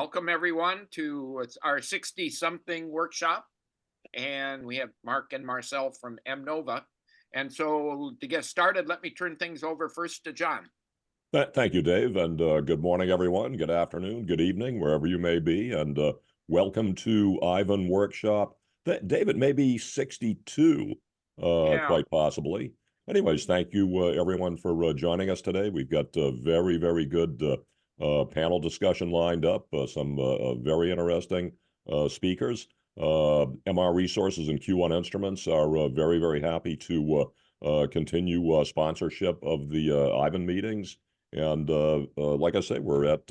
welcome everyone to our 60-something workshop. And we have Mark and Marcel from MNova. And so to get started, let me turn things over first to John. Thank you, Dave, and good morning, everyone. Good afternoon, good evening, wherever you may be, and welcome to Ivan Workshop. David, maybe 62, quite possibly. Anyways, thank you, everyone, for joining us today. We've got a very, very good panel discussion lined up, some very interesting speakers. MR Resources and Q1 Instruments are very, very happy to continue sponsorship of the Ivan meetings. And like I say, we're at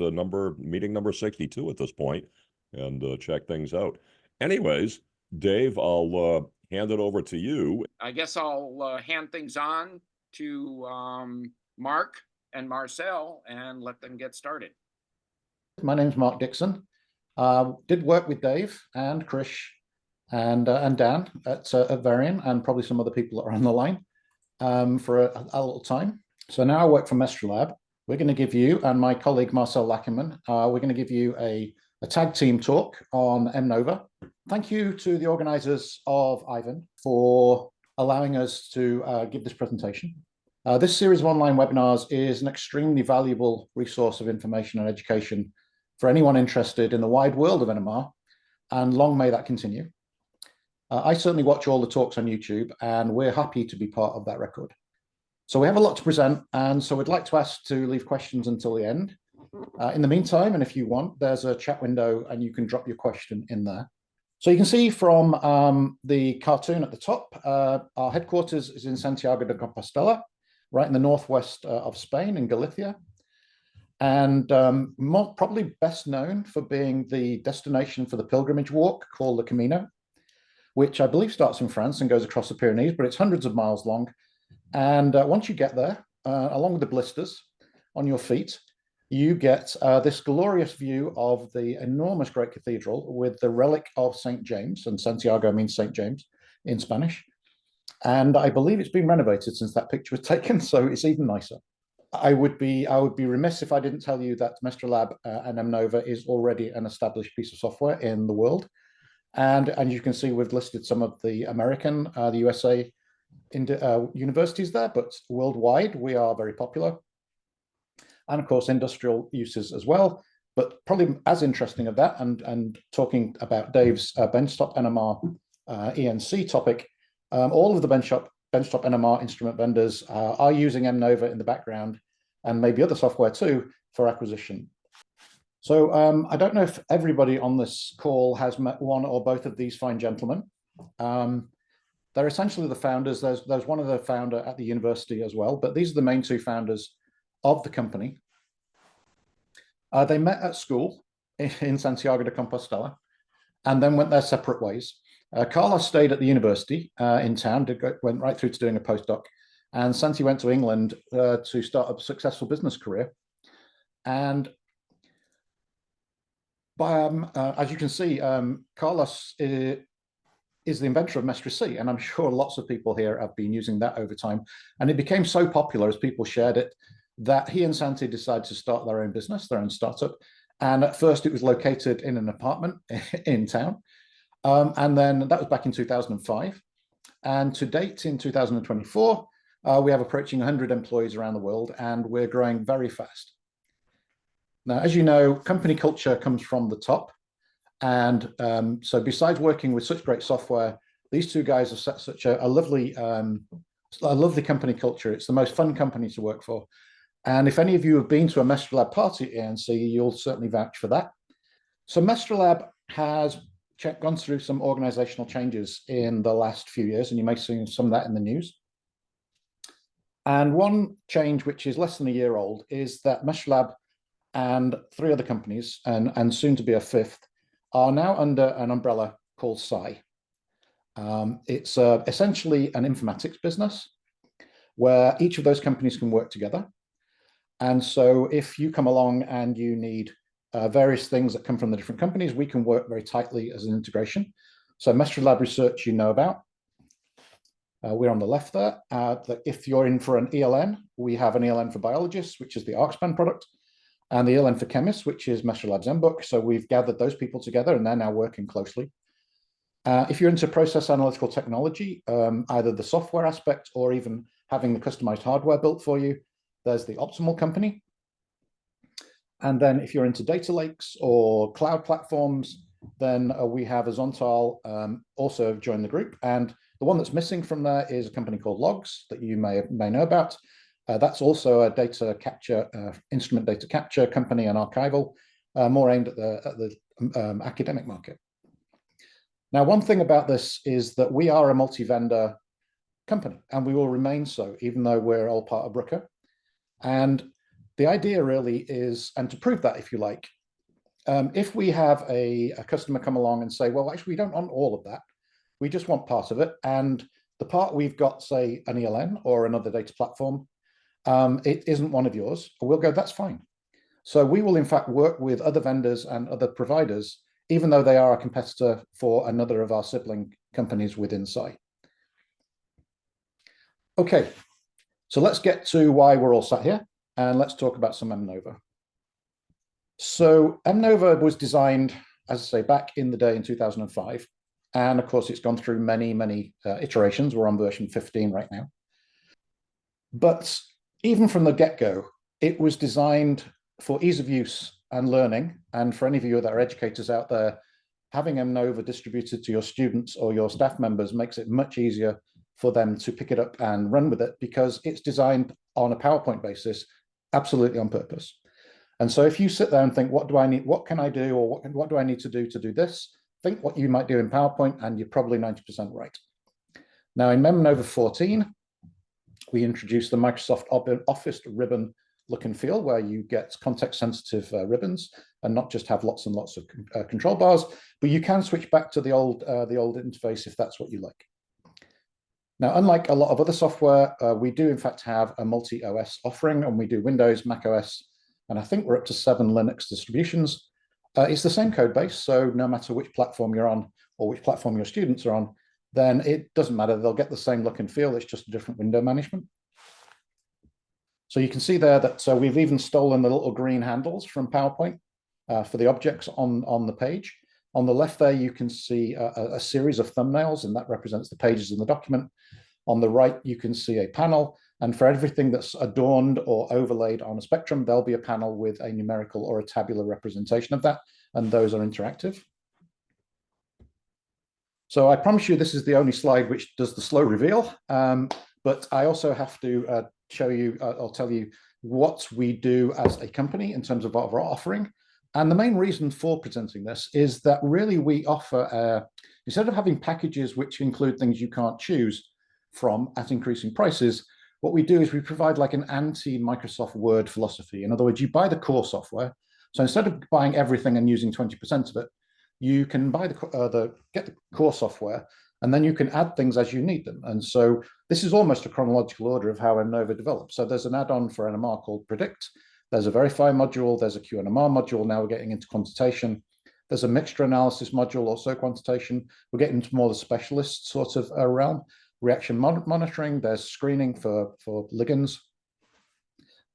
meeting number 62 at this point, and check things out. Anyways, Dave, I'll hand it over to you. I guess I'll hand things on to Mark and Marcel and let them get started. My name's Mark Dixon. Did work with Dave and Krish and Dan at Varian, and probably some other people that are on the line for a little time. So now I work for Mestrelab. We're going to give you, and my colleague Marcel Lackerman, we're going to give you a tag team talk on MNova. Thank you to the organizers of Ivan for allowing us to give this presentation. This series of online webinars is an extremely valuable resource of information and education for anyone interested in the wide world of NMR, and long may that continue. I certainly watch all the talks on YouTube, and we're happy to be part of that record. So we have a lot to present, and so we'd like to ask to leave questions until the end. In the meantime, and if you want, there's a chat window, and you can drop your question in there. So you can see from the cartoon at the top, our headquarters is in Santiago de Compostela, right in the northwest of Spain, in Galicia. And probably best known for being the destination for the pilgrimage walk called the Camino, which I believe starts in France and goes across the Pyrenees, but it's hundreds of miles long. And once you get there, along with the blisters on your feet, you get this glorious view of the enormous great cathedral with the relic of St. James, and Santiago means St. James in Spanish. And I believe it's been renovated since that picture was taken, so it's even nicer. I would be remiss if I didn't tell you that Mestrelab and MNova is already an established piece of software in the world. And you can see we've listed some of the American, the USA universities there, but worldwide we are very popular. And of course, industrial uses as well. But probably as interesting of that, and talking about Dave's benchtop NMR ENC topic, all of the benchtop NMR instrument vendors are using MNova in the background, and maybe other software too, for acquisition. So I don't know if everybody on this call has met one or both of these fine gentlemen. They're essentially the founders. There's one other founder at the university as well, but these are the main two founders of the company. They met at school in Santiago de Compostela and then went their separate ways. Carlos stayed at the university in town, went right through to doing a postdoc, and Santi went to England to start a successful business career. And as you can see, Carlos is the inventor of Mestre C, and I'm sure lots of people here have been using that over time. And it became so popular as people shared it that he and Santi decided to start their own business, their own startup. And at first it was located in an apartment in town. And then that was back in 2005. And to date, in 2024, we have approaching 100 employees around the world, and we're growing very fast. Now, as you know, company culture comes from the top. And so besides working with such great software, these two guys have set such a lovely company culture. It's the most fun company to work for. And if any of you have been to a Mestrelab party at ENC, you'll certainly vouch for that. So Mestrelab has gone through some organizational changes in the last few years, and you may see some of that in the news. And one change, which is less than a year old, is that Mestrelab and three other companies, and soon to be a fifth, are now under an umbrella called Psi. It's essentially an informatics business where each of those companies can work together. And so if you come along and you need various things that come from the different companies, we can work very tightly as an integration. So Mestrelab Research you know about. We're on the left there. If you're in for an ELN, we have an ELN for biologists, which is the ArcSpan product. and the ELN for Chemists, which is Mestrelab's MBook. So we've gathered those people together, and they're now working closely. If you're into process analytical technology, either the software aspect or even having the customized hardware built for you, there's the Optimal company. And then if you're into data lakes or cloud platforms, then we have Azontal also joined the group. And the one that's missing from there is a company called Logs that you may know about. That's also a data capture, instrument data capture company and archival, more aimed at the academic market. Now, one thing about this is that we are a multi-vendor company, and we will remain so, even though we're all part of Brooker. And the idea really is, and to prove that, if you like, if we have a customer come along and say, well, actually, we don't want all of that. We just want part of it. And the part we've got, say, an ELN or another data platform, it isn't one of yours. We'll go, that's fine. So we will, in fact, work with other vendors and other providers, even though they are a competitor for another of our sibling companies within SCI. Okay, so let's get to why we're all sat here, and let's talk about some MNova. So MNova was designed, as I say, back in the day in 2005. And of course, it's gone through many iterations. We're on version 15 right now. But even from the get-go, it was designed for ease of use and learning. And for any of you that are educators out there, having MNova distributed to your students or your staff members makes it much easier for them to pick it up and run with it, because it's designed on a PowerPoint basis, absolutely on purpose. And so if you sit there and think, what do I need, what can I do, or what do I need to do this? Think what you might do in PowerPoint, and you're probably 90% right. Now in MNova 14, we introduced the Microsoft Office ribbon look and feel, where you get context-sensitive ribbons and not just have lots and lots of control bars, but you can switch back to the old interface if that's what you like. Now, unlike a lot of other software, we do in fact have a multi-OS offering, and we do Windows, Mac OS, and I think we're up to 7 Linux distributions. It's the same code base, so no matter which platform you're on or which platform your students are on, then it doesn't matter. They'll get the same look and feel. It's just a different window management. So you can see there that we've even stolen the little green handles from PowerPoint for the objects on the page. On the left there, you can see a series of thumbnails, and that represents the pages in the document. On the right, you can see a panel. And for everything that's adorned or overlaid on a spectrum, there'll be a panel with a numerical or a tabular representation of that, and those are interactive. So I promise you this is the only slide which does the slow reveal, but I also have to show you, I'll tell you what we do as a company in terms of what we're offering. And the main reason for presenting this is that really we offer, instead of having packages which include things you can't choose from at increasing prices, what we do is we provide like an anti-Microsoft Word philosophy. In other words, you buy the core software. So instead of buying everything and using 20% of it, you can buy get the core software, and then you can add things as you need them. And so this is almost a chronological order of how MNova develops. So there's an add-on for NMR called Predict. There's a Verify module. There's a QNMR module. Now we're getting into quantitation. There's a mixture analysis module, also quantitation. We're getting into more the specialist sort of realm. Reaction monitoring, there's screening for ligands,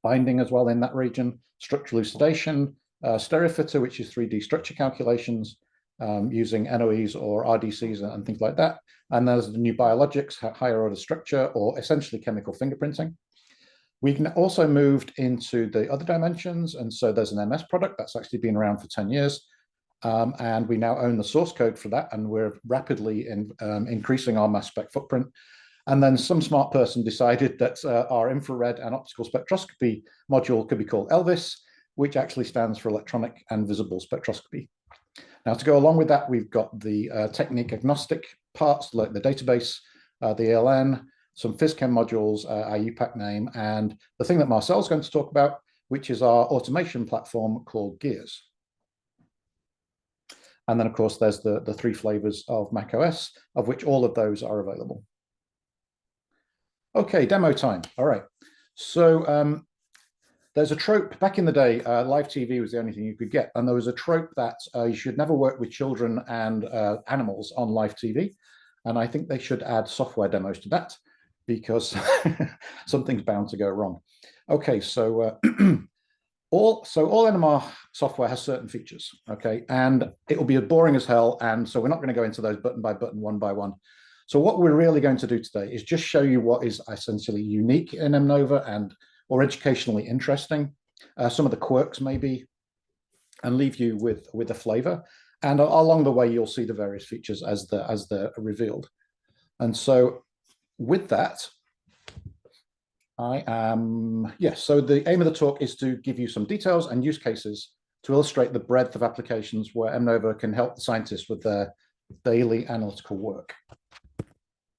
binding as well in that region, structural elucidation, stereofitter, which is 3D structure calculations using NOEs or RDCs and things like that. And there's the new biologics, higher order structure, or essentially chemical fingerprinting. We can also moved into the other dimensions. And so there's an MS product that's actually been around for 10 years. And we now own the source code for that, and we're rapidly increasing our mass spec footprint. And then some smart person decided that our infrared and optical spectroscopy module could be called ELVIS, which actually stands for electronic and visible spectroscopy. Now, to go along with that, we've got the technique agnostic parts, like the database, the ELN, some phys-chem modules, our UPAC name, and the thing that Marcel's going to talk about, which is our automation platform called Gears. And then, of course, there's the 3 flavors of macOS, of which all of those are available. Okay, demo time. All right. So there's a trope. Back in the day, live TV was the only thing you could get. And there was a trope that you should never work with children and animals on live TV. And I think they should add software demos to that, because something's bound to go wrong. Okay, so all NMR software has certain features, okay, and it will be boring as hell, and so we're not going to go into those button by button, one by one. So what we're really going to do today is just show you what is essentially unique in MNova and or educationally interesting, some of the quirks maybe, and leave you with a flavor. And along the way, you'll see the various features as they're revealed. And so with that, so the aim of the talk is to give you some details and use cases to illustrate the breadth of applications where MNova can help the scientists with their daily analytical work.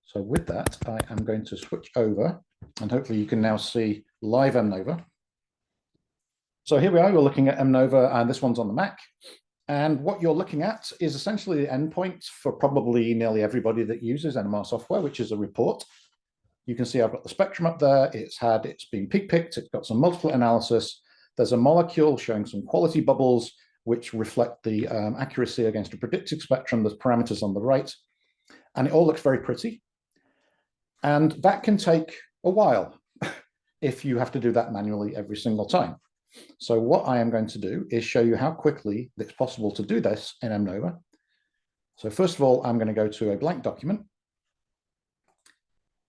So with that, I am going to switch over, and hopefully you can now see live MNova. So here we are, you're looking at MNova, and this one's on the Mac. And what you're looking at is essentially the endpoint for probably nearly everybody that uses NMR software, which is a report. You can see I've got the spectrum up there. It's been peak picked. It's got some multiple analysis. There's a molecule showing some quality bubbles, which reflect the accuracy against a predicted spectrum. There's parameters on the right, and it all looks very pretty. And that can take a while if you have to do that manually every single time. So what I am going to do is show you how quickly it's possible to do this in MNova. So first of all, I'm going to go to a blank document,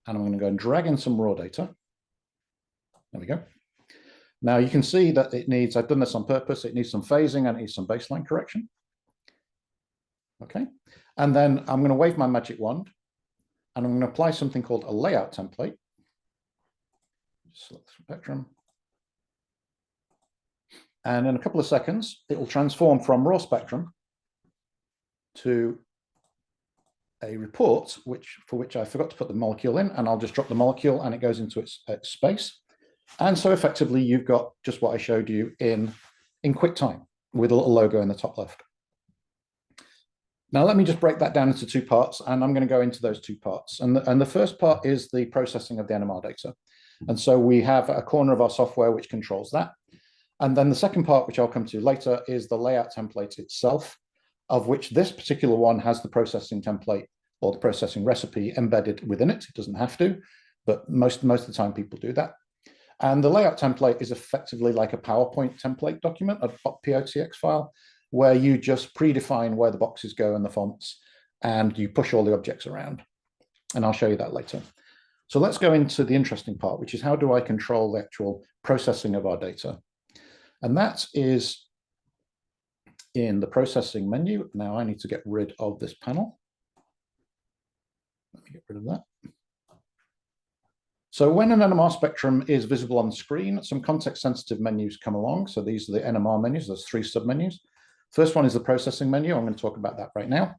and I'm going to go and drag in some raw data. There we go. Now you can see that it needs, I've done this on purpose, it needs some phasing and it needs some baseline correction. Okay. And then I'm going to wave my magic wand, and I'm going to apply something called a layout template. Just select the spectrum. And in a couple of seconds, it will transform from raw spectrum to a report, for which I forgot to put the molecule in, and I'll just drop the molecule and it goes into its space. And so effectively, you've got just what I showed you in quick time with a little logo in the top left. Now, let me just break that down into two parts, and I'm going to go into those two parts. And the first part is the processing of the NMR data. And so we have a corner of our software which controls that. And then the second part, which I'll come to later, is the layout template itself, of which this particular one has the processing template or the processing recipe embedded within it. It doesn't have to, but most of the time people do that. And the layout template is effectively like a PowerPoint template document, a .potx file, where you just predefine where the boxes go and the fonts, and you push all the objects around. And I'll show you that later. So let's go into the interesting part, which is how do I control the actual processing of our data? And that is in the processing menu. Now I need to get rid of this panel. Let me get rid of that. So when an NMR spectrum is visible on the screen, some context-sensitive menus come along. So these are the NMR menus. There's three submenus. First one is the processing menu. I'm going to talk about that right now.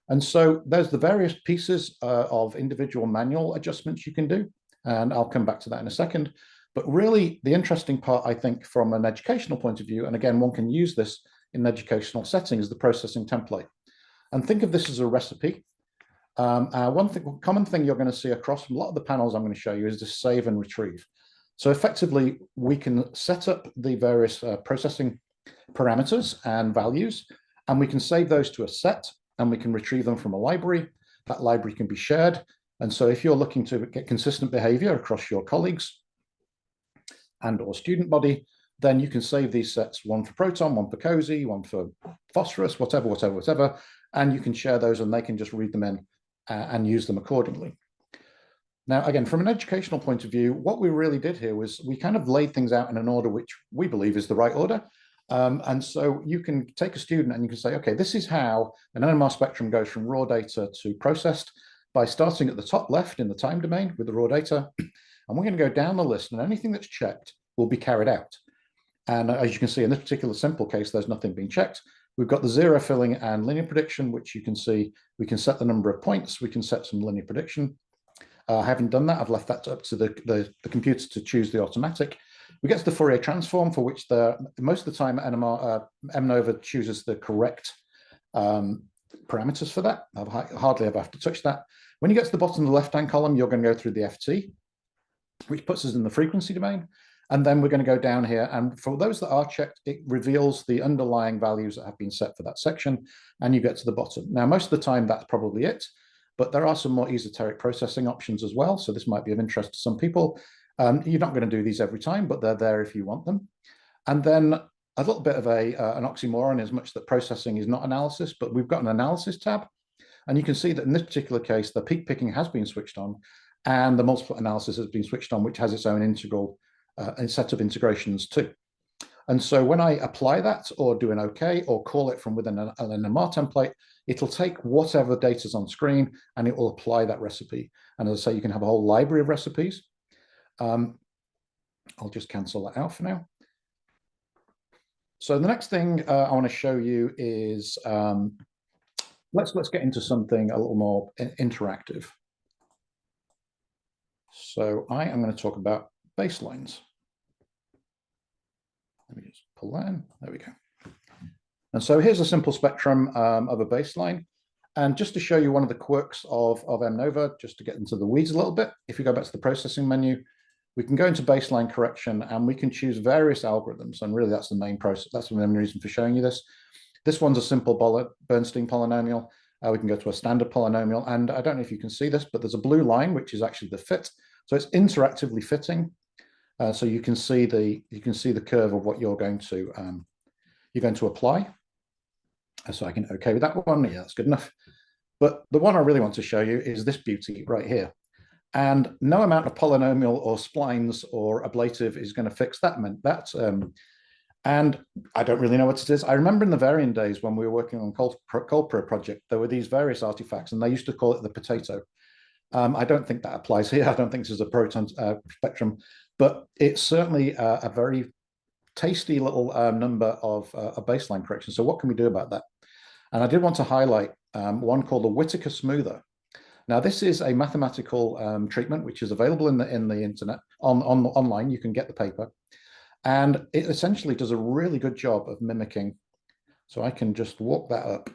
And so there's the various pieces of individual manual adjustments you can do. And I'll come back to that in a second. But really, the interesting part, I think, from an educational point of view, and again, one can use this in an educational setting, is the processing template. And think of this as a recipe. Common thing you're going to see across a lot of the panels I'm going to show you is this save and retrieve. So effectively, we can set up the various processing parameters and values, and we can save those to a set, and we can retrieve them from a library. That library can be shared. And so if you're looking to get consistent behavior across your colleagues and or student body, then you can save these sets, one for proton, one for cozy, one for phosphorus, whatever, and you can share those and they can just read them in and use them accordingly. Now, again, from an educational point of view, what we really did here was we kind of laid things out in an order which we believe is the right order. And so you can take a student and you can say, okay, this is how an NMR spectrum goes from raw data to processed by starting at the top left in the time domain with the raw data. And we're going to go down the list, and anything that's checked will be carried out. And as you can see in this particular simple case, there's nothing being checked. We've got the zero filling and linear prediction, which you can see we can set the number of points. We can set some linear prediction. I haven't done that. I've left that up to the computer to choose the automatic. We get to the Fourier transform, for which most of the time MNova chooses the correct parameters for that. I hardly ever have to touch that. When you get to the bottom of the left-hand column, you're going to go through the FT, which puts us in the frequency domain. And then we're going to go down here. And for those that are checked, it reveals the underlying values that have been set for that section. And you get to the bottom. Now, most of the time, that's probably it. But there are some more esoteric processing options as well. So this might be of interest to some people. You're not going to do these every time, but they're there if you want them. And then a little bit of an oxymoron is much that processing is not analysis, but we've got an analysis tab. And you can see that in this particular case, the peak picking has been switched on and the multiplet analysis has been switched on, which has its own integral set of integrations too. And so when I apply that or do an OK or call it from within an NMR template, it'll take whatever data's on screen and it will apply that recipe. And as I say, you can have a whole library of recipes. I'll just cancel that out for now. So the next thing I want to show you is, let's get into something a little more interactive. So I am going to talk about baselines. Let me just pull that in. There we go. And so here's a simple spectrum of a baseline. And just to show you one of the quirks of MNova, just to get into the weeds a little bit, if you go back to the processing menu, we can go into baseline correction and we can choose various algorithms. And really that's the main process. That's the main reason for showing you this. This one's a simple Bernstein polynomial. We can go to a standard polynomial. And I don't know if you can see this, but there's a blue line, which is actually the fit. So it's interactively fitting. So you can see the curve of what you're going to apply. So I can OK with that one. Yeah, that's good enough. But the one I really want to show you is this beauty right here. And no amount of polynomial or splines or ablative is going to fix that. And I don't really know what it is. I remember in the Varian days when we were working on Colpro project, there were these various artifacts, and they used to call it the potato. I don't think that applies here. I don't think this is a proton spectrum, but it's certainly a very tasty little number of a baseline correction. So what can we do about that? And I did want to highlight one called the Whittaker smoother. Now, this is a mathematical treatment which is available in the internet online. You can get the paper, and it essentially does a really good job of mimicking. So I can just walk that up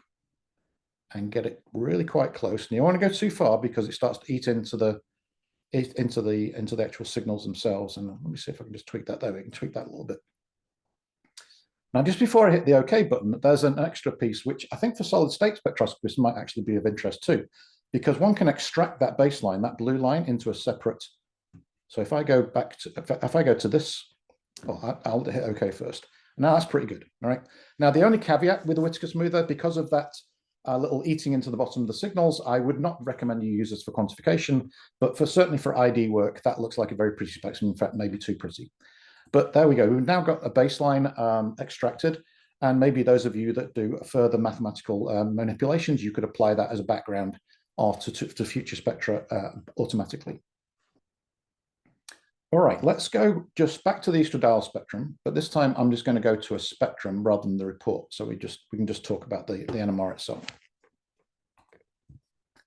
and get it really quite close. And you don't want to go too far because it starts to eat into the actual signals themselves. And let me see if I can just tweak that there. We can tweak that a little bit. Now, just before I hit the OK button, there's an extra piece which I think for solid state spectroscopists might actually be of interest too, because one can extract that baseline, that blue line, into a separate. So if I go back to, if I go to this, well, I'll hit OK first. Now that's pretty good. All right. Now the only caveat with the Whittaker smoother, because of that little eating into the bottom of the signals, I would not recommend you use this for quantification, but certainly for ID work, that looks like a very pretty spectrum. In fact, maybe too pretty. But there we go. We've now got a baseline extracted. And maybe those of you that do further mathematical manipulations, you could apply that as a background to future spectra automatically. All right, let's go just back to the estradiol spectrum, but this time I'm just going to go to a spectrum rather than the report. So we can just talk about the NMR itself.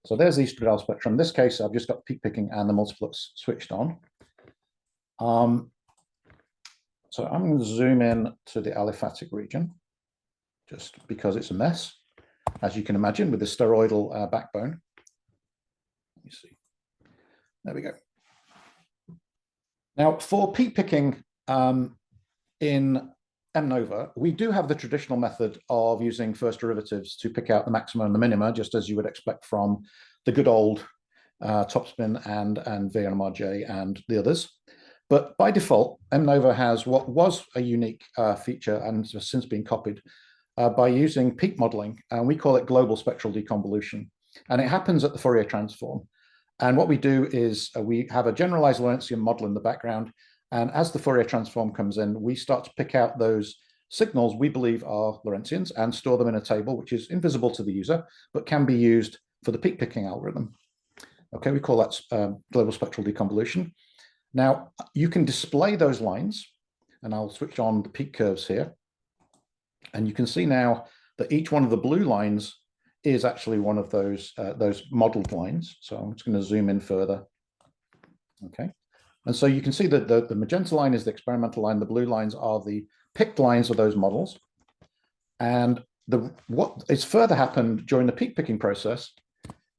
So there's the estradiol spectrum. In this case, I've just got peak picking and the multiplets switched on. So I'm going to zoom in to the aliphatic region, just because it's a mess, as you can imagine, with the steroidal backbone. Let me see. There we go. Now, for peak picking in MNova, we do have the traditional method of using first derivatives to pick out the maxima and the minima, just as you would expect from the good old Topspin and VNMRJ and the others. But by default, MNova has what was a unique feature and has since been copied by using peak modeling, and we call it global spectral deconvolution. And it happens at the Fourier transform. And what we do is we have a generalized Lorentzian model in the background. And as the Fourier transform comes in, we start to pick out those signals we believe are Lorentzians and store them in a table, which is invisible to the user, but can be used for the peak picking algorithm. Okay, we call that global spectral deconvolution. Now, you can display those lines, and I'll switch on the peak curves here. And you can see now that each one of the blue lines is actually one of those modeled lines. So I'm just going to zoom in further. Okay. And so you can see that the magenta line is the experimental line. The blue lines are the picked lines of those models. And what is further happened during the peak picking process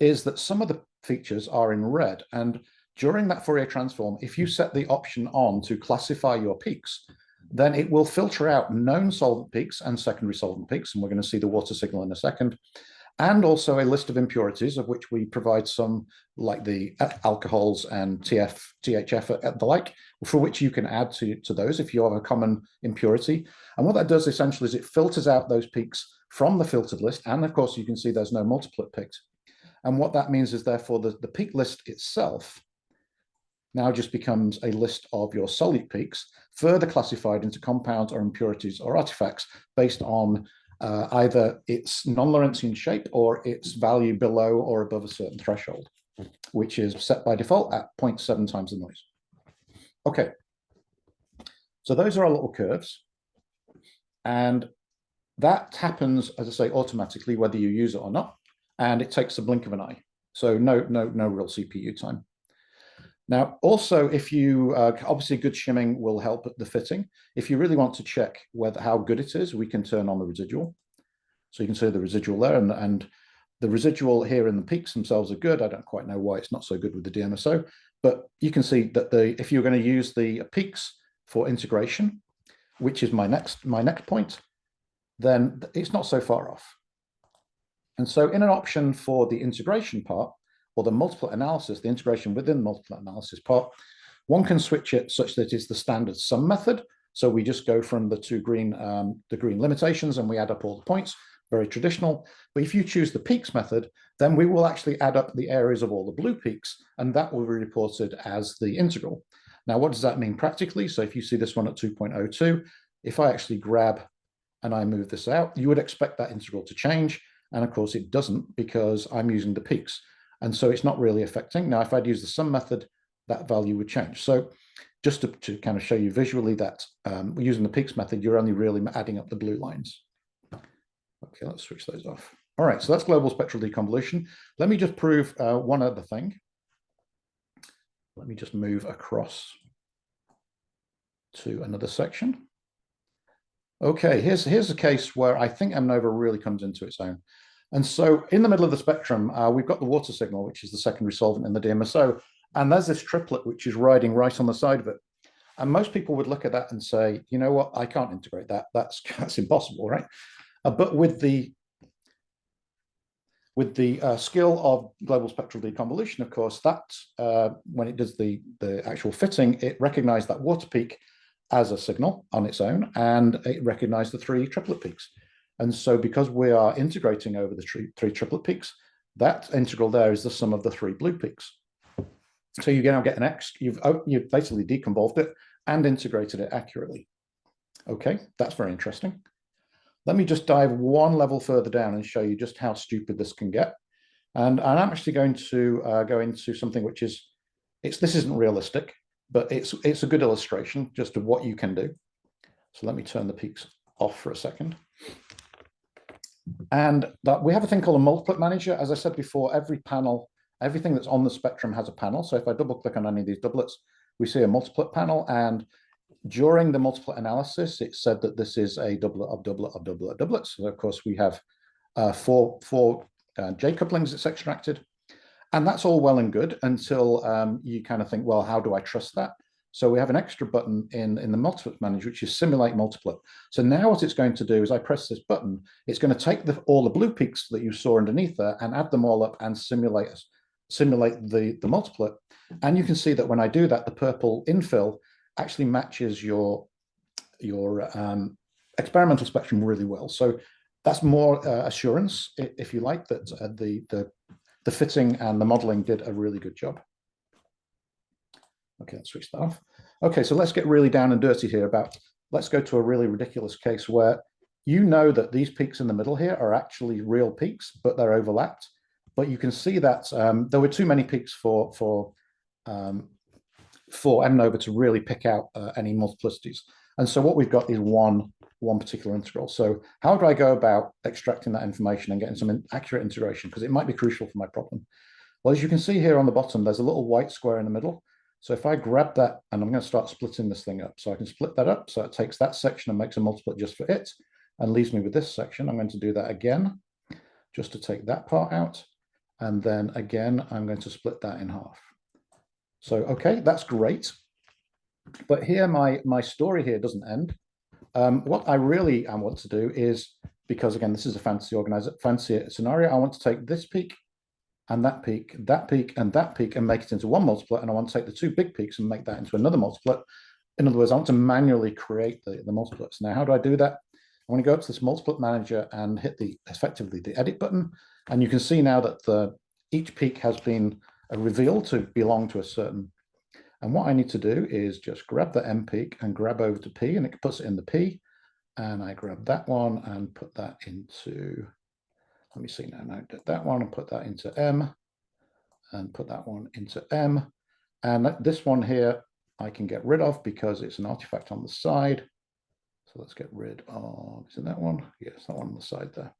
is that some of the features are in red. And during that Fourier transform, if you set the option on to classify your peaks, then it will filter out known solvent peaks and secondary solvent peaks. And we're going to see the water signal in a second. And also a list of impurities, of which we provide some, like the alcohols and THF and the like, for which you can add to those if you have a common impurity. And what that does essentially is it filters out those peaks from the filtered list. And of course, you can see there's no multiplet picked. And what that means is therefore the peak list itself now just becomes a list of your solute peaks, further classified into compounds or impurities or artifacts based on either its non-Lorentzian shape or its value below or above a certain threshold, which is set by default at 0.7 times the noise. Okay, so those are our little curves. And that happens, as I say, automatically, whether you use it or not. And it takes a blink of an eye. So no real CPU time. Now, also, if you, obviously good shimming will help at the fitting. If you really want to check how good it is, we can turn on the residual. So you can see the residual there, and the residual here in the peaks themselves are good. I don't quite know why it's not so good with the DMSO, but you can see that if you're going to use the peaks for integration, which is my next point, then it's not so far off. And so in an option for the integration part, or the multiplet analysis, the integration within the multiplet analysis part, one can switch it such that it's the standard sum method. So we just go from the green limitations and we add up all the points, very traditional. But if you choose the peaks method, then we will actually add up the areas of all the blue peaks, and that will be reported as the integral. Now, what does that mean practically? So if you see this one at 2.02, if I actually grab and I move this out, you would expect that integral to change. And of course it doesn't, because I'm using the peaks. And so it's not really affecting. Now, if I'd use the sum method, that value would change. So just to kind of show you visually that using the peaks method, you're only really adding up the blue lines. Okay, let's switch those off. All right, so that's global spectral deconvolution. Let me just prove one other thing. Let me just move across to another section. Okay, here's a case where I think MNova really comes into its own. And so in the middle of the spectrum, we've got the water signal, which is the secondary solvent in the DMSO. And there's this triplet, which is riding right on the side of it. And most people would look at that and say, you know what, I can't integrate that. That's impossible, right? But with the skill of global spectral deconvolution, of course, that when it does the actual fitting, it recognized that water peak as a signal on its own, and it recognized the three triplet peaks. And so because we are integrating over the three triplet peaks, that integral there is the sum of the three blue peaks. So you now get an X, you've basically deconvolved it and integrated it accurately. Okay, that's very interesting. Let me just dive one level further down and show you just how stupid this can get. And I'm actually going to go into something which is, this isn't realistic, but it's a good illustration just of what you can do. So let me turn the peaks off for a second. And we have a thing called a multiplet manager. As I said before, every panel, everything that's on the spectrum has a panel. So if I double click on any of these doublets, we see a multiplet panel. And during the multiplet analysis, it said that this is a doublet of doublet of doublet of doublets. So of course we have four J couplings that's extracted. And that's all well and good until you kind of think, well, how do I trust that? So we have an extra button in the multiplet manager, which is simulate multiplet. So now what it's going to do is I press this button, it's going to take all the blue peaks that you saw underneath there and add them all up and simulate the multiplet. And you can see that when I do that, the purple infill actually matches your experimental spectrum really well. So that's more assurance, if you like, that the fitting and the modeling did a really good job. Okay, let's switch that off. Okay, so let's get really down and dirty here let's go to a really ridiculous case where you know that these peaks in the middle here are actually real peaks, but they're overlapped. But you can see that there were too many peaks for MNova to really pick out any multiplicities. And so what we've got is one particular integral. So how do I go about extracting that information and getting some accurate integration? Because it might be crucial for my problem. Well, as you can see here on the bottom, there's a little white square in the middle. So if I grab that, and I'm going to start splitting this thing up. So I can split that up. So it takes that section and makes a multiplet just for it and leaves me with this section. I'm going to do that again, just to take that part out. And then again, I'm going to split that in half. So, okay, that's great. But here, my story here doesn't end. What I really want to do is, because again, this is a fancy scenario, I want to take this peak and that peak, and that peak, and make it into one multiplet. And I want to take the two big peaks and make that into another multiplet. In other words, I want to manually create the multiplets. Now, how do I do that? I want to go up to this multiplet manager and hit effectively the edit button. And you can see now that each peak has been revealed to belong to a certain. And what I need to do is just grab the M peak and grab over to P, and it puts it in the P. And I grab that one and put that into, let me see now, that one and put that into M, and put that one into M. And this one here, I can get rid of because it's an artifact on the side. So let's get rid of, is it that one? Yes, that one on the side there.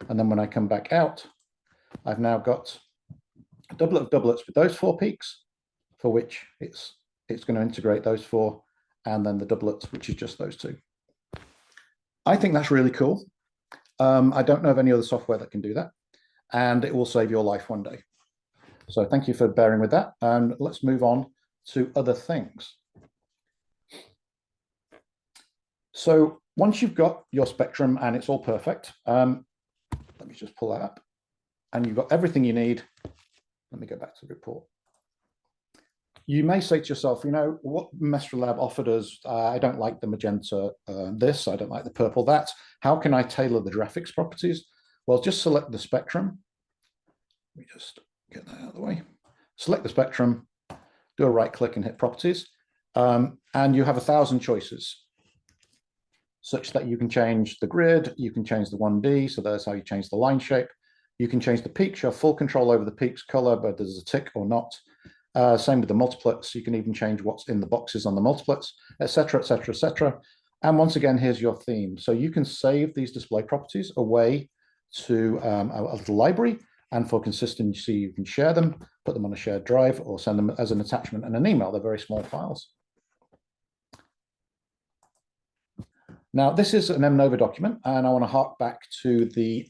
And then when I come back out, I've now got a doublet of doublets with those 4 peaks, for which it's going to integrate those 4, and then the doublets, which is just those 2. I think that's really cool. I don't know of any other software that can do that, and it will save your life one day. So thank you for bearing with that, and let's move on to other things. So once you've got your spectrum and it's all perfect, let me just pull that up, and you've got everything you need. Let me go back to the report. You may say to yourself, you know, what Mestrelab offered us, I don't like the magenta this, I don't like the purple that. How can I tailor the graphics properties? Well, just select the spectrum. Let me just get that out of the way. Select the spectrum, do a right click and hit properties. And you have 1,000 choices, such that you can change the grid, you can change the 1D, so that's how you change the line shape. You can change the peaks, you have full control over the peaks color, but there's a tick or not. Same with the multiplets. You can even change what's in the boxes on the multiplets, etc., etc., etc. And once again, here's your theme. So you can save these display properties away to a little library, and for consistency, you can share them, put them on a shared drive, or send them as an attachment and an email. They're very small files. Now, this is an MNova document, and I want to hark back to the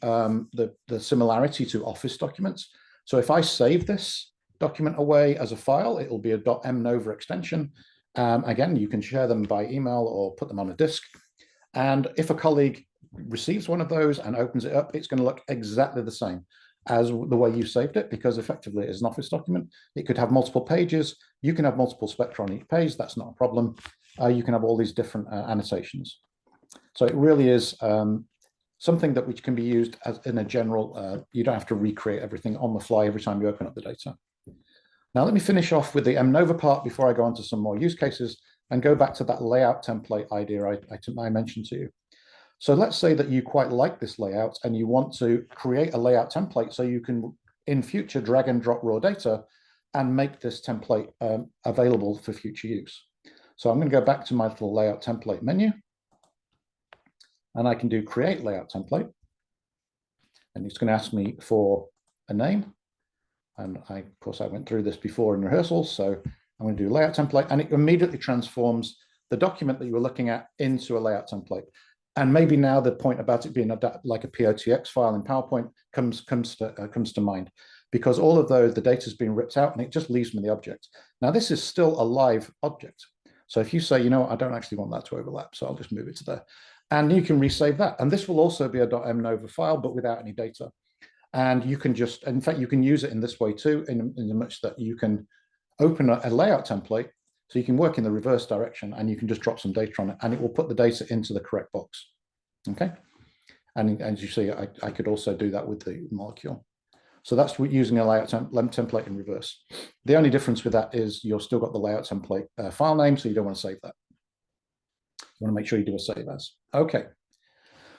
similarity to Office documents. So if I save this document away as a file, it will be a .mnova extension. Again, you can share them by email or put them on a disk. And if a colleague receives one of those and opens it up, it's going to look exactly the same as the way you saved it, because effectively it is an Office document. It could have multiple pages. You can have multiple spectra on each page. That's not a problem. You can have all these different annotations. So it really is something that which can be used as in a general, you don't have to recreate everything on the fly every time you open up the data. Now, let me finish off with the MNova part before I go on to some more use cases and go back to that layout template idea I mentioned to you. So let's say that you quite like this layout and you want to create a layout template so you can, in future, drag and drop raw data and make this template available for future use. So I'm going to go back to my little layout template menu, and I can do create layout template. And it's going to ask me for a name. And of course, I went through this before in rehearsals. So I'm going to do layout template, and it immediately transforms the document that you were looking at into a layout template. And maybe now the point about it being like a POTX file in PowerPoint comes to mind, because all of the data has been ripped out and it just leaves me the object. Now, this is still a live object. So if you say, you know what, I don't actually want that to overlap, so I'll just move it to there. And you can resave that. And this will also be a .mnova file, but without any data. And you can just, in fact, you can use it in this way too, in much that you can open a layout template, so you can work in the reverse direction, and you can just drop some data on it, and it will put the data into the correct box. Okay. And as you see, I could also do that with the molecule. So that's using a layout template in reverse. The only difference with that is you've still got the layout template file name, so you don't want to save that. You want to make sure you do a save as. Okay.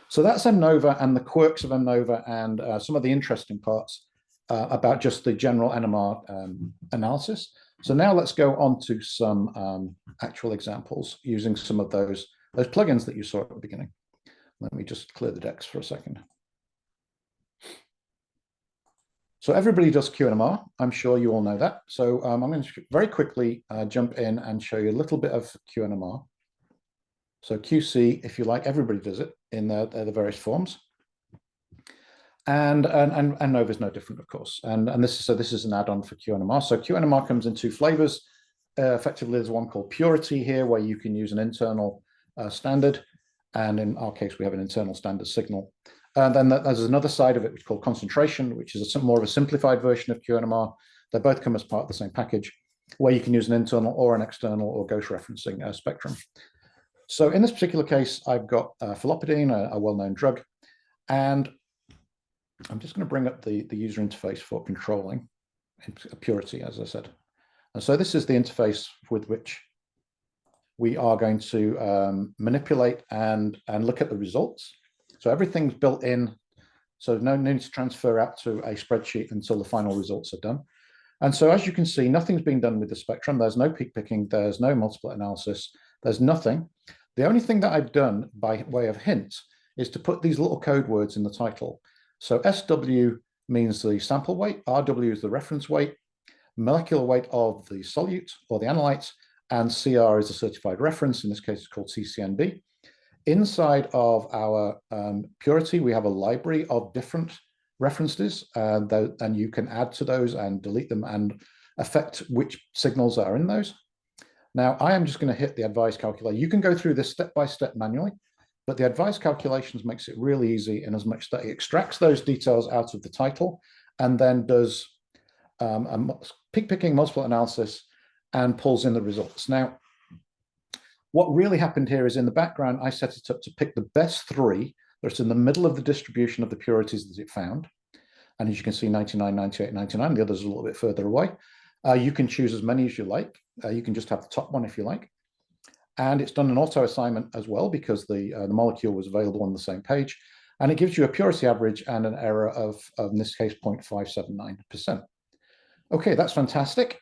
So that's MNova and the quirks of MNova and some of the interesting parts about just the general NMR analysis. So now let's go on to some actual examples using some of those plugins that you saw at the beginning. Let me just clear the decks for a second. So everybody does QNMR. I'm sure you all know that. So I'm going to very quickly jump in and show you a little bit of QNMR. So QC, if you like, everybody does it in the various forms. And Nova is no different, of course. And this is an add-on for QNMR. So QNMR comes in 2 flavors. Effectively, there's one called Purity here, where you can use an internal standard. And in our case, we have an internal standard signal. And then there's another side of it, which is called concentration, which is more of a simplified version of QNMR. They both come as part of the same package, where you can use an internal or an external or ghost referencing spectrum. So in this particular case, I've got felopidine, a well-known drug, and I'm just going to bring up the user interface for controlling purity, as I said. And so this is the interface with which we are going to manipulate and look at the results. So everything's built in, so no need to transfer out to a spreadsheet until the final results are done. And so as you can see, nothing's being done with the spectrum. There's no peak picking, there's no multiple analysis, there's nothing. The only thing that I've done by way of hint is to put these little code words in the title. So SW means the sample weight, RW is the reference weight, molecular weight of the solute or the analyte, and CR is a certified reference. In this case, it's called CCNB. Inside of our purity, we have a library of different references, and you can add to those and delete them and affect which signals are in those. Now, I am just going to hit the advanced calculator. You can go through this step by step manually, but the advanced calculations makes it really easy in as much that it extracts those details out of the title and then does peak picking, multiple analysis, and pulls in the results. Now, what really happened here is in the background, I set it up to pick the best three that's in the middle of the distribution of the purities that it found. And as you can see, 99, 98, 99, the others are a little bit further away. You can choose as many as you like. You can just have the top one if you like. And it's done an auto assignment as well because the molecule was available on the same page. And it gives you a purity average and an error of in this case, 0.579%. Okay, that's fantastic.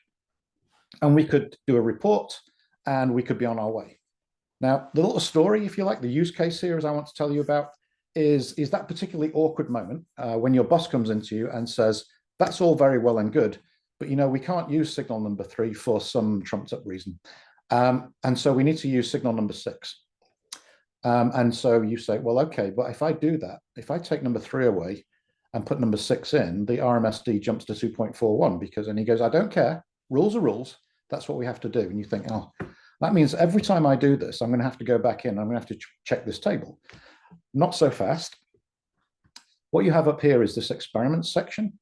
And we could do a report and we could be on our way. Now, the little story, if you like, the use case here, as I want to tell you about, is that particularly awkward moment when your boss comes into you and says, that's all very well and good, but we can't use signal number 3 for some trumped up reason. And so we need to use signal number 6. And so you say, well, okay, but if I do that, if I take number 3 away and put number 6 in, the RMSD jumps to 2.41 because, and he goes, I don't care, rules are rules. That's what we have to do. And you think, oh, that means every time I do this, I'm going to have to go back in. I'm going to have to check this table. Not so fast. What you have up here is this experiments section.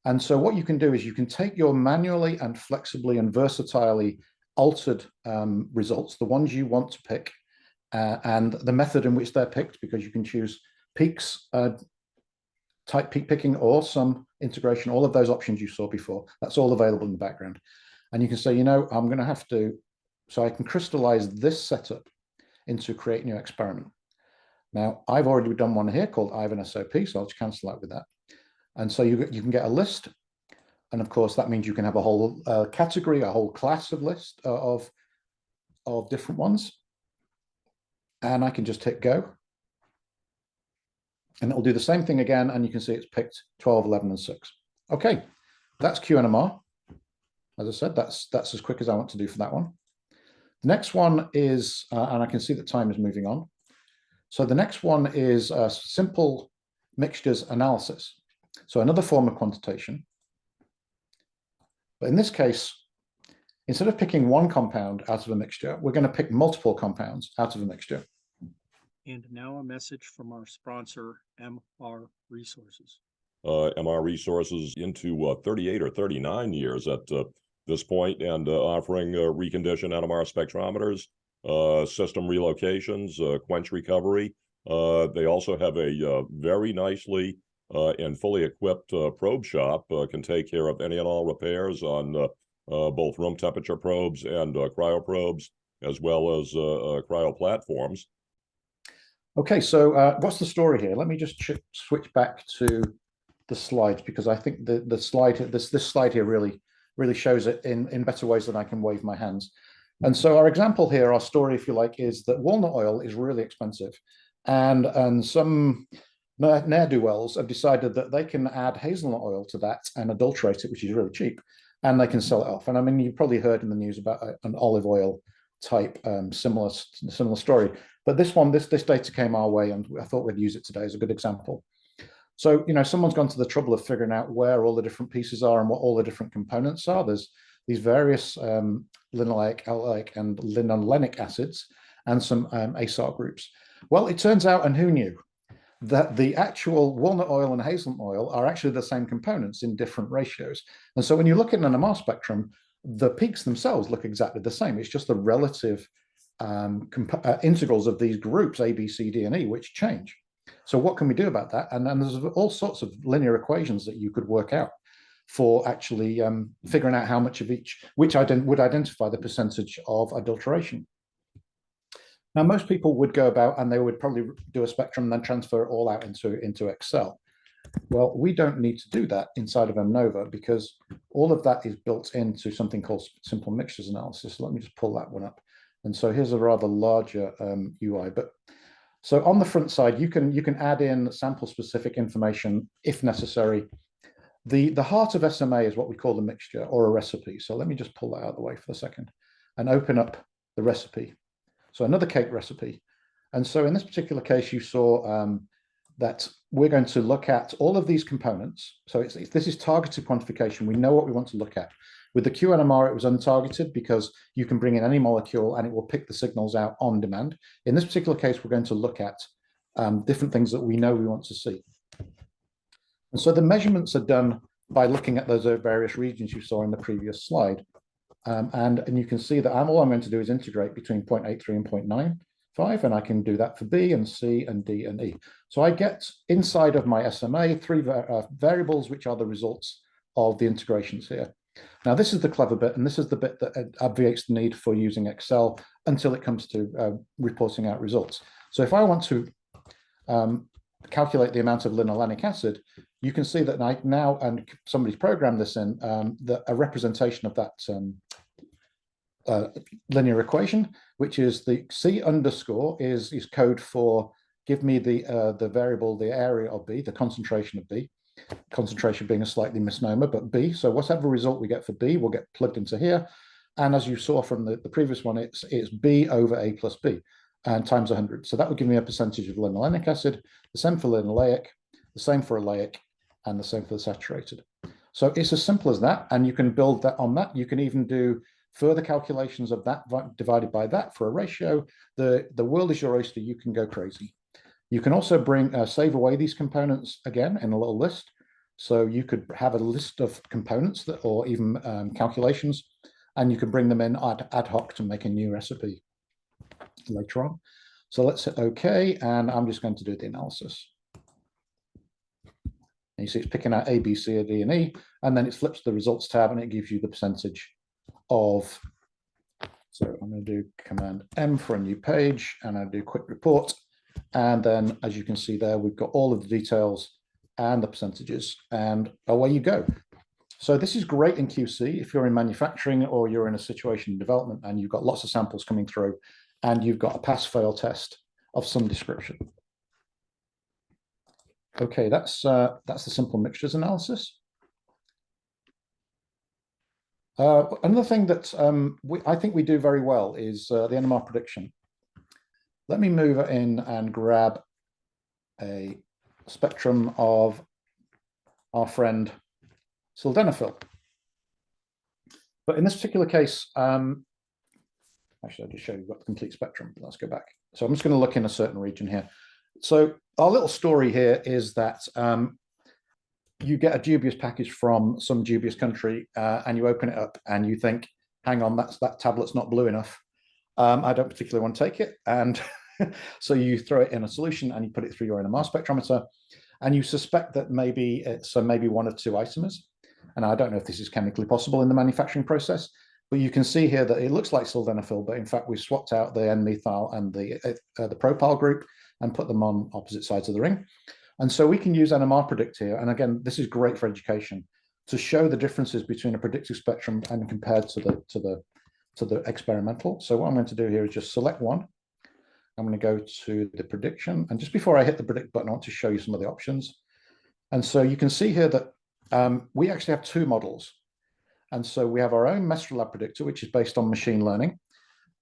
And so what you can do is you can take your manually and flexibly and versatilely altered results, the ones you want to pick, and the method in which they're picked, because you can choose peaks, type peak picking, or some integration, all of those options you saw before. That's all available in the background. And you can say, I'm going to have to, so I can crystallize this setup into create new experiment. Now, I've already done one here called Ivan SOP, so I'll just cancel out with that. And so you can get a list. And of course, that means you can have a whole category, a whole class of list of different ones. And I can just hit go. And it'll do the same thing again. And you can see it's picked 12, 11, and 6. Okay, that's QNMR. As I said, that's as quick as I want to do for that one. The next one is, and I can see that time is moving on. So the next one is simple mixtures analysis. So another form of quantitation. But in this case, instead of picking one compound out of a mixture, we're going to pick multiple compounds out of a mixture. And now a message from our sponsor, MR Resources. MR Resources into 38 or 39 years at this point, and offering reconditioned NMR spectrometers, system relocations, quench recovery. They also have a very nicely and fully equipped probe shop, can take care of any and all repairs on both room temperature probes and cryo probes, as well as cryo platforms. Okay, so what's the story here? Let me just switch back to the slides, because I think the slide, this slide here really shows it in better ways than I can wave my hands. And so our example here, our story, if you like, is that walnut oil is really expensive, and some ne'er-do-wells have decided that they can add hazelnut oil to that and adulterate it, which is really cheap, and they can sell it off. And I mean, you've probably heard in the news about an olive oil type similar story. But this data came our way, and I thought we'd use it today as a good example. So, someone's gone to the trouble of figuring out where all the different pieces are and what all the different components are. There's these various linoleic, allylic, and linolenic acids, and some ASAR groups. Well, it turns out, and who knew, that the actual walnut oil and hazelnut oil are actually the same components in different ratios. And so when you look at an NMR spectrum, the peaks themselves look exactly the same. It's just the relative integrals of these groups, A, B, C, D, and E, which change. So what can we do about that? And then there's all sorts of linear equations that you could work out for actually figuring out how much of each, which would identify the percentage of adulteration. Now, most people would go about and they would probably do a spectrum and then transfer it all out into Excel. Well, we don't need to do that inside of MNova because all of that is built into something called simple mixtures analysis. So let me just pull that one up. And so here's a rather larger UI. But so on the front side, you can add in sample specific information if necessary. The heart of SMA is what we call the mixture or a recipe. So let me just pull that out of the way for a second and open up the recipe. So another cake recipe. And so in this particular case, you saw that we're going to look at all of these components. So this is targeted quantification. We know what we want to look at. With the QNMR, it was untargeted because you can bring in any molecule and it will pick the signals out on demand. In this particular case, we're going to look at different things that we know we want to see. And so the measurements are done by looking at those various regions you saw in the previous slide. And you can see that all I'm going to do is integrate between 0.83 and 0.95, and I can do that for B and C and D and E. So I get inside of my SMA 3 variables, which are the results of the integrations here. Now, this is the clever bit, and this is the bit that obviates the need for using Excel until it comes to reporting out results. So if I want to calculate the amount of linolenic acid, you can see that now, and somebody's programmed this in, a representation of that linear equation, which is the C underscore is code for give me the variable, the area of B, the concentration of B, concentration being a slightly misnomer, but B. So whatever result we get for B will get plugged into here. And as you saw from the previous one, it's B over A plus B and times 100. So that would give me a percentage of linolenic acid, the same for linoleic, the same for oleic, and the same for the saturated. So it's as simple as that, and you can build that on that. You can even do further calculations of that divided by that for a ratio. The world is your oyster. You can go crazy. You can also save away these components again in a little list. So you could have a list of components that, or even calculations, and you can bring them in ad hoc to make a new recipe later on. So let's hit OK, and I'm just going to do the analysis. And you see it's picking out A, B, C, D, and E, and then it flips the results tab and it gives you the percentage of. So I'm going to do Command M for a new page, and I'll do quick report. And then, as you can see there, we've got all of the details and the percentages, and away you go. So this is great in QC if you're in manufacturing or you're in a situation in development and you've got lots of samples coming through and you've got a pass-fail test of some description. Okay, that's the simple mixtures analysis. Another thing that I think we do very well is the NMR prediction. Let me move in and grab a spectrum of our friend sildenafil. But in this particular case, actually, I'll just show you what the complete spectrum. Let's go back. So I'm just going to look in a certain region here. So our little story here is that you get a dubious package from some dubious country and you open it up and you think, hang on, that tablet's not blue enough. I don't particularly want to take it. And so you throw it in a solution and you put it through your NMR spectrometer and you suspect that maybe it's maybe one of two isomers. And I don't know if this is chemically possible in the manufacturing process, but you can see here that it looks like sildenafil, but in fact, we swapped out the N-methyl and the propyl group and put them on opposite sides of the ring. And so we can use NMR predict here. And again, this is great for education to show the differences between a predictive spectrum and compared to the experimental. So what I'm going to do here is just select one. I'm going to go to the prediction. And just before I hit the predict button, I want to show you some of the options. And so you can see here that we actually have two models. And so we have our own Mestrelab predictor, which is based on machine learning.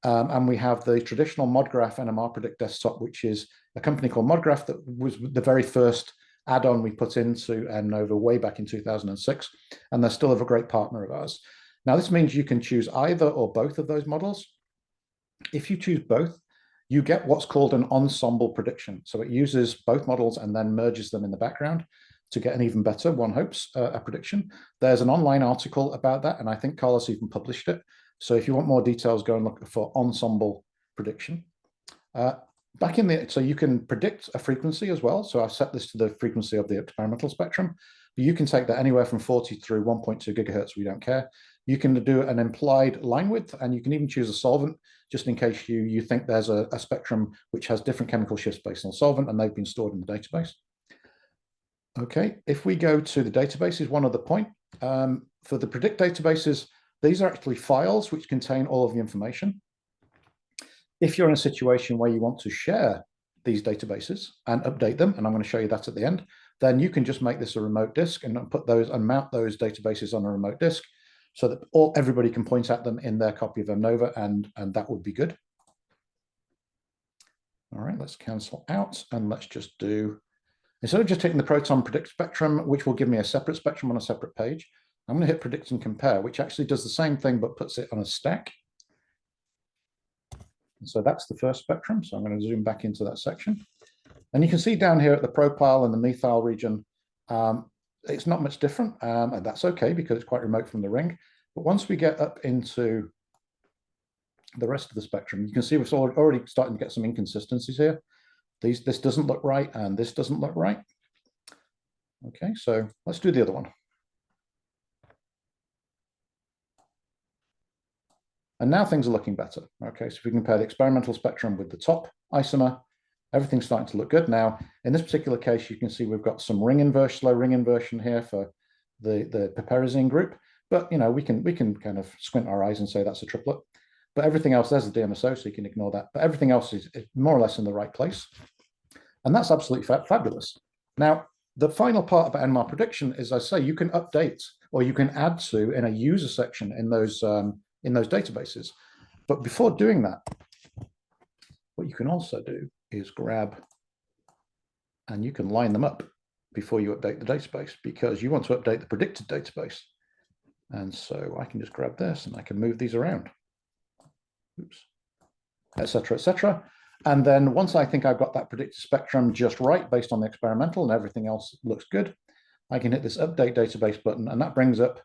And we have the traditional ModGraph NMR Predict desktop, which is a company called ModGraph that was the very first add-on we put into MNova way back in 2006. And they're still a great partner of ours. Now, this means you can choose either or both of those models. If you choose both, you get what's called an ensemble prediction. So it uses both models and then merges them in the background to get an even better, one hopes, a prediction. There's an online article about that, and I think Carlos even published it. So if you want more details, go and look for ensemble prediction. So you can predict a frequency as well. So I've set this to the frequency of the experimental spectrum. But you can take that anywhere from 40 through 1.2 gigahertz, we don't care. You can do an implied line width, and you can even choose a solvent, just in case you think there's a spectrum which has different chemical shifts based on solvent, and they've been stored in the database. Okay, if we go to the databases, one other point. For the predict databases, these are actually files which contain all of the information. If you're in a situation where you want to share these databases and update them, and I'm going to show you that at the end, then you can just make this a remote disk and put those and mount those databases on a remote disk so that everybody can point at them in their copy of MNova, and that would be good. All right, let's cancel out, and let's just do, instead of just taking the proton predict spectrum, which will give me a separate spectrum on a separate page, I'm going to hit predict and compare, which actually does the same thing but puts it on a stack. And so that's the first spectrum. So I'm going to zoom back into that section. And you can see down here at the propyl and the methyl region, it's not much different. And that's okay because it's quite remote from the ring. But once we get up into the rest of the spectrum, you can see we're already starting to get some inconsistencies here. This doesn't look right, and this doesn't look right. Okay, so let's do the other one. And now things are looking better. Okay, so if we compare the experimental spectrum with the top isomer, everything's starting to look good. Now, in this particular case, you can see we've got some ring inversion, slow ring inversion here for the piperazine group. But you know, we can kind of squint our eyes and say that's a triplet. But everything else, there's the DMSO, so you can ignore that. But everything else is more or less in the right place. And that's absolutely fabulous. Now, the final part about NMR prediction is, I say, you can update or you can add to in a user section in those databases. But before doing that, what you can also do is grab, and you can line them up before you update the database, because you want to update the predicted database. And so I can just grab this and I can move these around, oops, et cetera, and then once I think I've got that predicted spectrum just right based on the experimental and everything else looks good, I can hit this update database button, and that brings up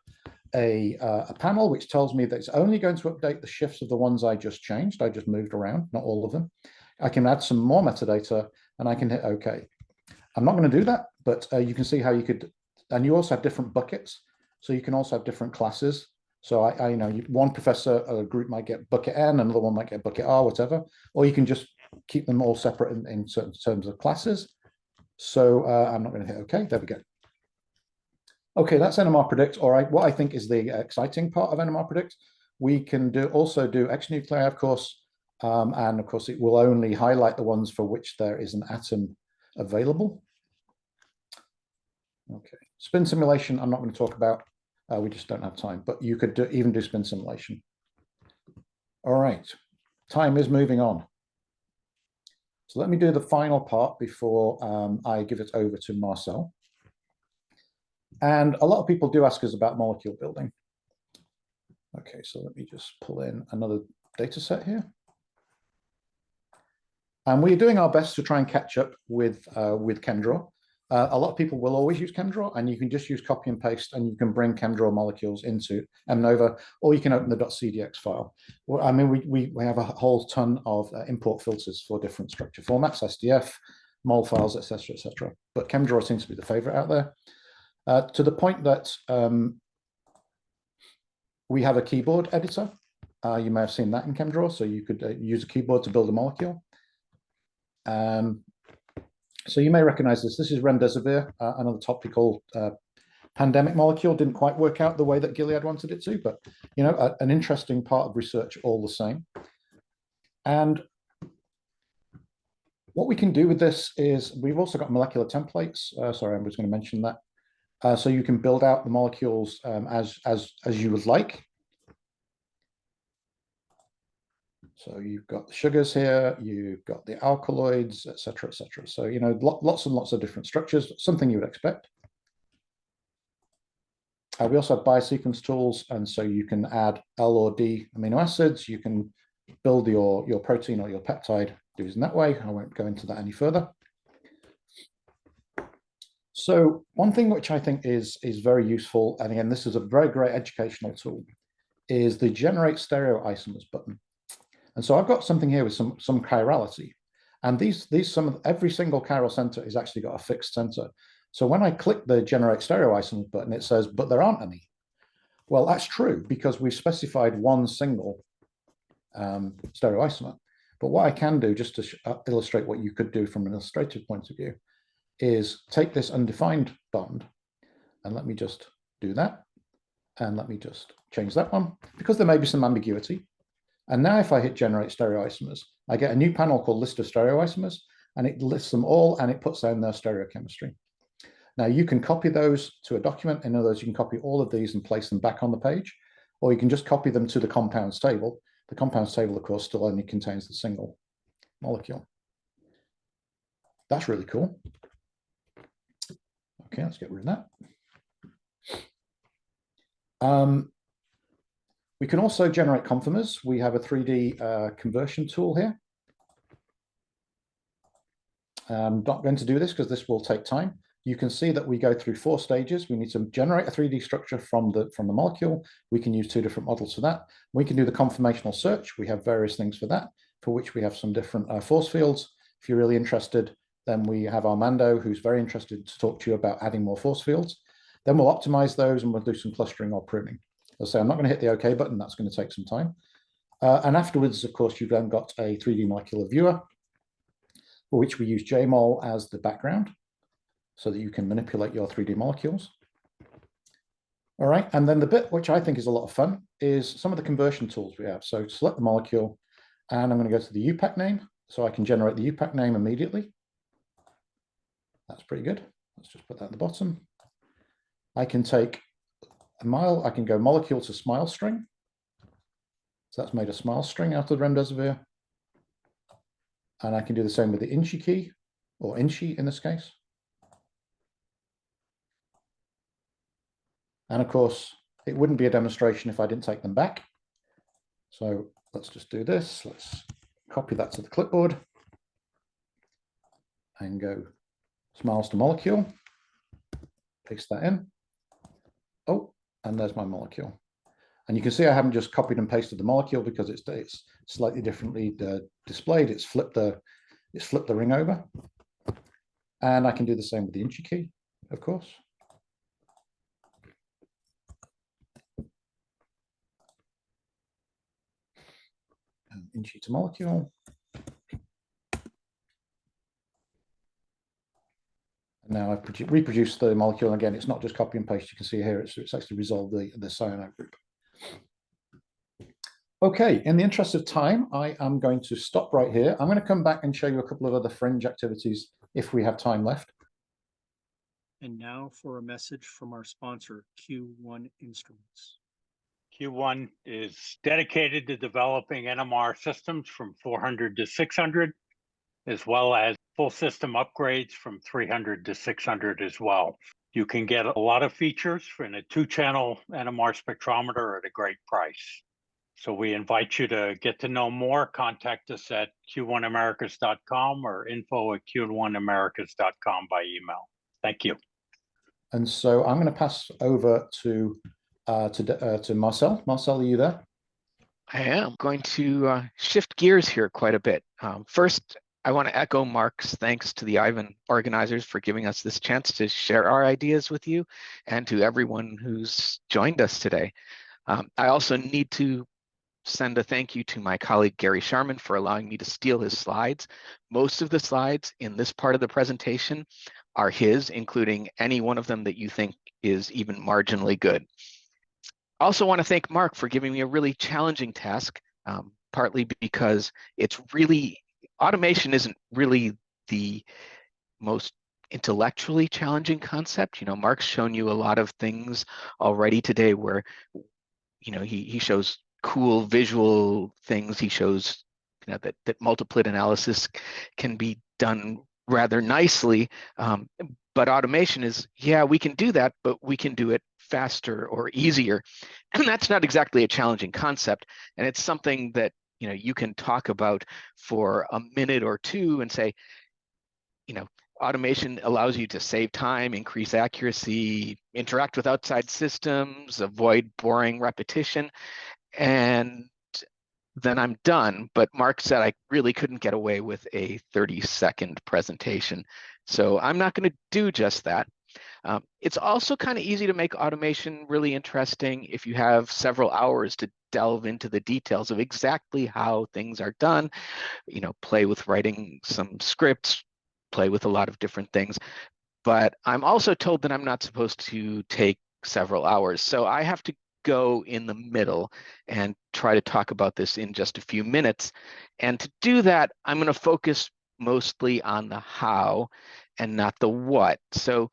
a panel which tells me that it's only going to update the shifts of the ones I just changed. I just moved around, not all of them. I can add some more metadata, and I can hit OK. I'm not going to do that, but you can see how you could, and you also have different buckets, so you can also have different classes. So I know one professor or group might get bucket N, another one might get bucket R, whatever, or you can just keep them all separate in certain terms of classes. So I'm not going to hit OK. There we go. Okay, that's NMR predict. All right, what I think is the exciting part of NMR predict, we can also do X nuclei, of course, and of course it will only highlight the ones for which there is an atom available. Okay, spin simulation I'm not going to talk about. We just don't have time, but you could even do spin simulation. All right, time is moving on. So let me do the final part before I give it over to Marcel. And a lot of people do ask us about molecule building. Okay, so let me just pull in another data set here. And we're doing our best to try and catch up with ChemDraw. A lot of people will always use ChemDraw, and you can just use copy and paste, and you can bring ChemDraw molecules into MNova, or you can open the .cdx file. Well, I mean, we have a whole ton of import filters for different structure formats, SDF, mol files, etc., etc. But ChemDraw seems to be the favorite out there. To the point that we have a keyboard editor. You may have seen that in ChemDraw, so you could use a keyboard to build a molecule. So you may recognize this. This is remdesivir, another topical pandemic molecule. Didn't quite work out the way that Gilead wanted it to, but you know, an interesting part of research all the same. And what we can do with this is we've also got molecular templates. Sorry, I was going to mention that. So you can build out the molecules as you would like. So you've got the sugars here, you've got the alkaloids, etc., etc. So, you know, lots and lots of different structures, something you would expect. We also have biosequence tools, and so you can add L or D amino acids. You can build your protein or your peptide do it in that way. I won't go into that any further. So one thing which I think is very useful, and again, this is a very great educational tool, is the generate stereoisomers button. And so I've got something here with some chirality. And every single chiral center is actually got a fixed center. So when I click the generate stereoisomers button, it says, but there aren't any. Well, that's true because we've specified one single stereoisomer. But what I can do, just to illustrate what you could do from an illustrative point of view, is take this undefined bond, and let me just do that. And let me just change that one, because there may be some ambiguity. And now if I hit generate stereoisomers, I get a new panel called list of stereoisomers, and it lists them all, and it puts down their stereochemistry. Now you can copy those to a document. In other words, you can copy all of these and place them back on the page, or you can just copy them to the compounds table. The compounds table, of course, still only contains the single molecule. That's really cool. Okay, let's get rid of that. We can also generate conformers. We have a 3D conversion tool here. I'm not going to do this because this will take time. You can see that we go through 4 stages. We need to generate a 3D structure from the molecule. We can use 2 different models for that. We can do the conformational search. We have various things for that, for which we have some different force fields. If you're really interested, then we have Armando, who's very interested to talk to you about adding more force fields. Then we'll optimize those and we'll do some clustering or pruning. As I say, I'm not going to hit the OK button. That's going to take some time. And afterwards, of course, you've then got a 3D molecular viewer, for which we use JMOL as the background, so that you can manipulate your 3D molecules. All right, and then the bit which I think is a lot of fun is some of the conversion tools we have. So select the molecule, and I'm going to go to the UPAC name, so I can generate the UPAC name immediately. That's pretty good. Let's just put that at the bottom. I can take I can go molecule to smile string. So that's made a smile string out of the remdesivir. And I can do the same with the Inchi key, or Inchi in this case. And of course, it wouldn't be a demonstration if I didn't take them back. So let's just do this. Let's copy that to the clipboard and go smiles to molecule. Paste that in. Oh, and there's my molecule. And you can see I haven't just copied and pasted the molecule because it's slightly differently displayed. It's flipped the ring over. And I can do the same with the Inchi key, of course. And Inchi to molecule. And now I've reproduced the molecule. Again, it's not just copy and paste. You can see here it's actually resolved the cyanide group. Okay, in the interest of time, I am going to stop right here. I'm going to come back and show you a couple of other fringe activities if we have time left. And now for a message from our sponsor, Q1 Instruments. Q1 is dedicated to developing NMR systems from 400 to 600, as well as full system upgrades from 300 to 600 as well. You can get a lot of features in a 2-channel NMR spectrometer at a great price. So we invite you to get to know more. Contact us at q1americas.com or info@q1americas.com by email. Thank you. And so I'm going to pass over to Marcel. Marcel, are you there? I am going to shift gears here quite a bit. First, I want to echo Mark's thanks to the Ivan organizers for giving us this chance to share our ideas with you and to everyone who's joined us today. I also need to send a thank you to my colleague Gary Sharman for allowing me to steal his slides. Most of the slides in this part of the presentation are his, including any one of them that you think is even marginally good. I also want to thank Mark for giving me a really challenging task, partly because automation isn't really the most intellectually challenging concept. You know, Mark's shown you a lot of things already today where, you know, he shows cool visual things. He shows, you know, that multiplet analysis can be done rather nicely. But automation is, yeah, we can do that, but we can do it faster or easier. And that's not exactly a challenging concept. And it's something that, you can talk about for a minute or two and say, automation allows you to save time, increase accuracy, interact with outside systems, avoid boring repetition, and then I'm done. But Mark said I really couldn't get away with a 30-second presentation. So I'm not going to do just that. It's also kind of easy to make automation really interesting if you have several hours to delve into the details of exactly how things are done, play with writing some scripts, play with a lot of different things. But I'm also told that I'm not supposed to take several hours. So I have to go in the middle and try to talk about this in just a few minutes. And to do that, I'm going to focus mostly on the how and not the what. So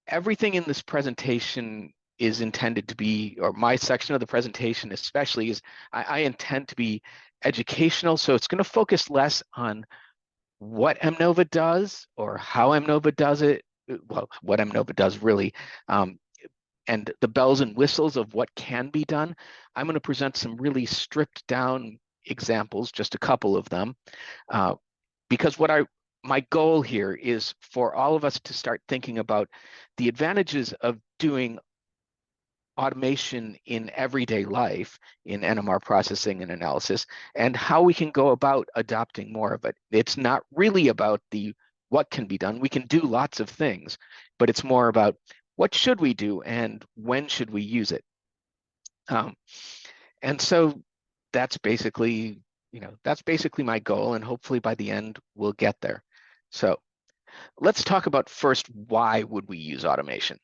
everything in this presentation is intended to be, or my section of the presentation especially, is I intend to be educational. So it's going to focus less on what MNova does or how MNova does it, well, what MNova does really, and the bells and whistles of what can be done. I'm going to present some really stripped down examples, just a couple of them, because my goal here is for all of us to start thinking about the advantages of doing automation in everyday life in NMR processing and analysis, and how we can go about adopting more of it. It's not really about the what can be done. We can do lots of things, but it's more about what should we do and when should we use it. And so that's basically my goal, and hopefully by the end we'll get there. So let's talk about first, why would we use automation?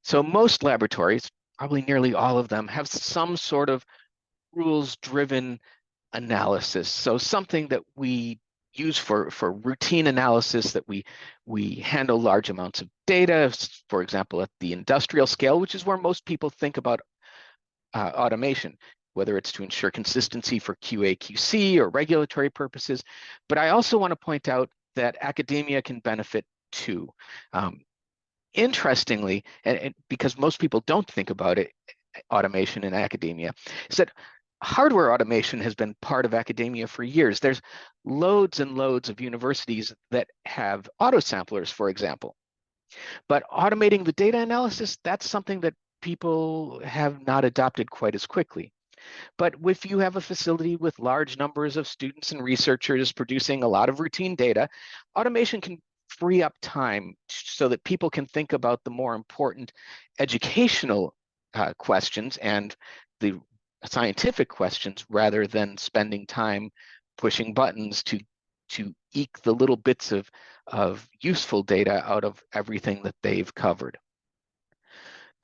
So most laboratories, probably nearly all of them, have some sort of rules-driven analysis. So something that we use for routine analysis, that we handle large amounts of data, for example, at the industrial scale, which is where most people think about automation, whether it's to ensure consistency for QA, QC, or regulatory purposes. But I also want to point out that academia can benefit too. Interestingly, and because most people don't think about it, automation in academia, is that hardware automation has been part of academia for years. There's loads and loads of universities that have autosamplers, for example. But automating the data analysis, that's something that people have not adopted quite as quickly. But if you have a facility with large numbers of students and researchers producing a lot of routine data, automation can free up time so that people can think about the more important educational questions and the scientific questions, rather than spending time pushing buttons to eke the little bits of useful data out of everything that they've covered.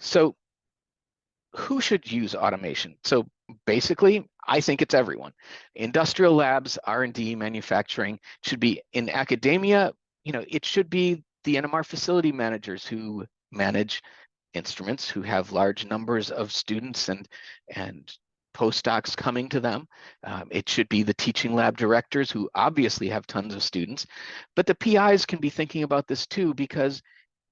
So who should use automation? So basically, I think it's everyone. Industrial labs, R&D, manufacturing should be. In academia, it should be the NMR facility managers who manage instruments, who have large numbers of students and postdocs coming to them. It should be the teaching lab directors, who obviously have tons of students. But the PIs can be thinking about this too, because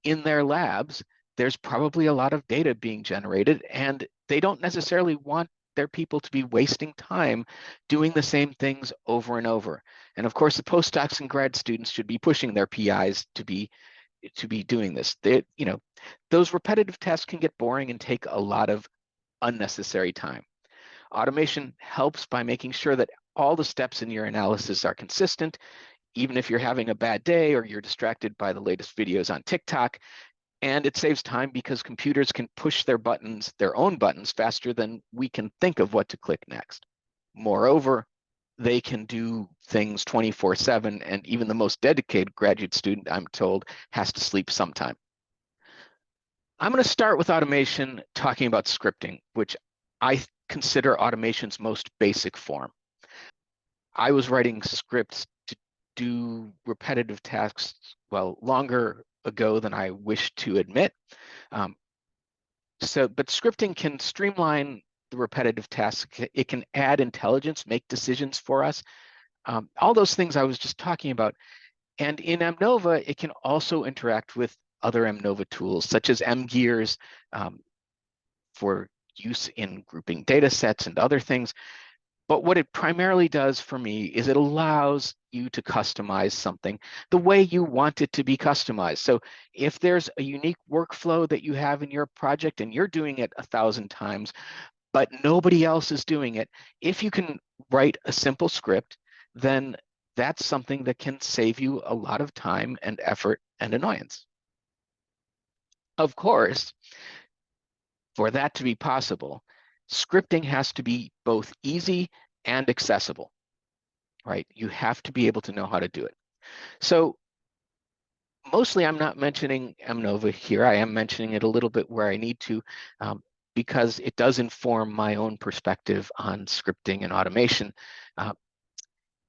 in their labs, there's probably a lot of data being generated, and they don't necessarily want their people to be wasting time doing the same things over and over. And of course, the postdocs and grad students should be pushing their PIs to be doing this. Those repetitive tasks can get boring and take a lot of unnecessary time. Automation helps by making sure that all the steps in your analysis are consistent, even if you're having a bad day or you're distracted by the latest videos on TikTok. And it saves time because computers can push their own buttons, faster than we can think of what to click next. Moreover, they can do things 24/7, and even the most dedicated graduate student, I'm told, has to sleep sometime. I'm going to start with automation, talking about scripting, which I consider automation's most basic form. I was writing scripts to do repetitive tasks, well, longer ago than I wish to admit. But scripting can streamline the repetitive tasks. It can add intelligence, make decisions for us. All those things I was just talking about. And in MNova, it can also interact with other MNova tools, such as MGears, for use in grouping data sets and other things. But what it primarily does for me is it allows you to customize something the way you want it to be customized. So if there's a unique workflow that you have in your project and you're doing it 1,000 times, but nobody else is doing it, if you can write a simple script, then that's something that can save you a lot of time and effort and annoyance. Of course, for that to be possible, scripting has to be both easy and accessible, right? You have to be able to know how to do it. So mostly I'm not mentioning MNova here. I am mentioning it a little bit where I need to, because it does inform my own perspective on scripting and automation.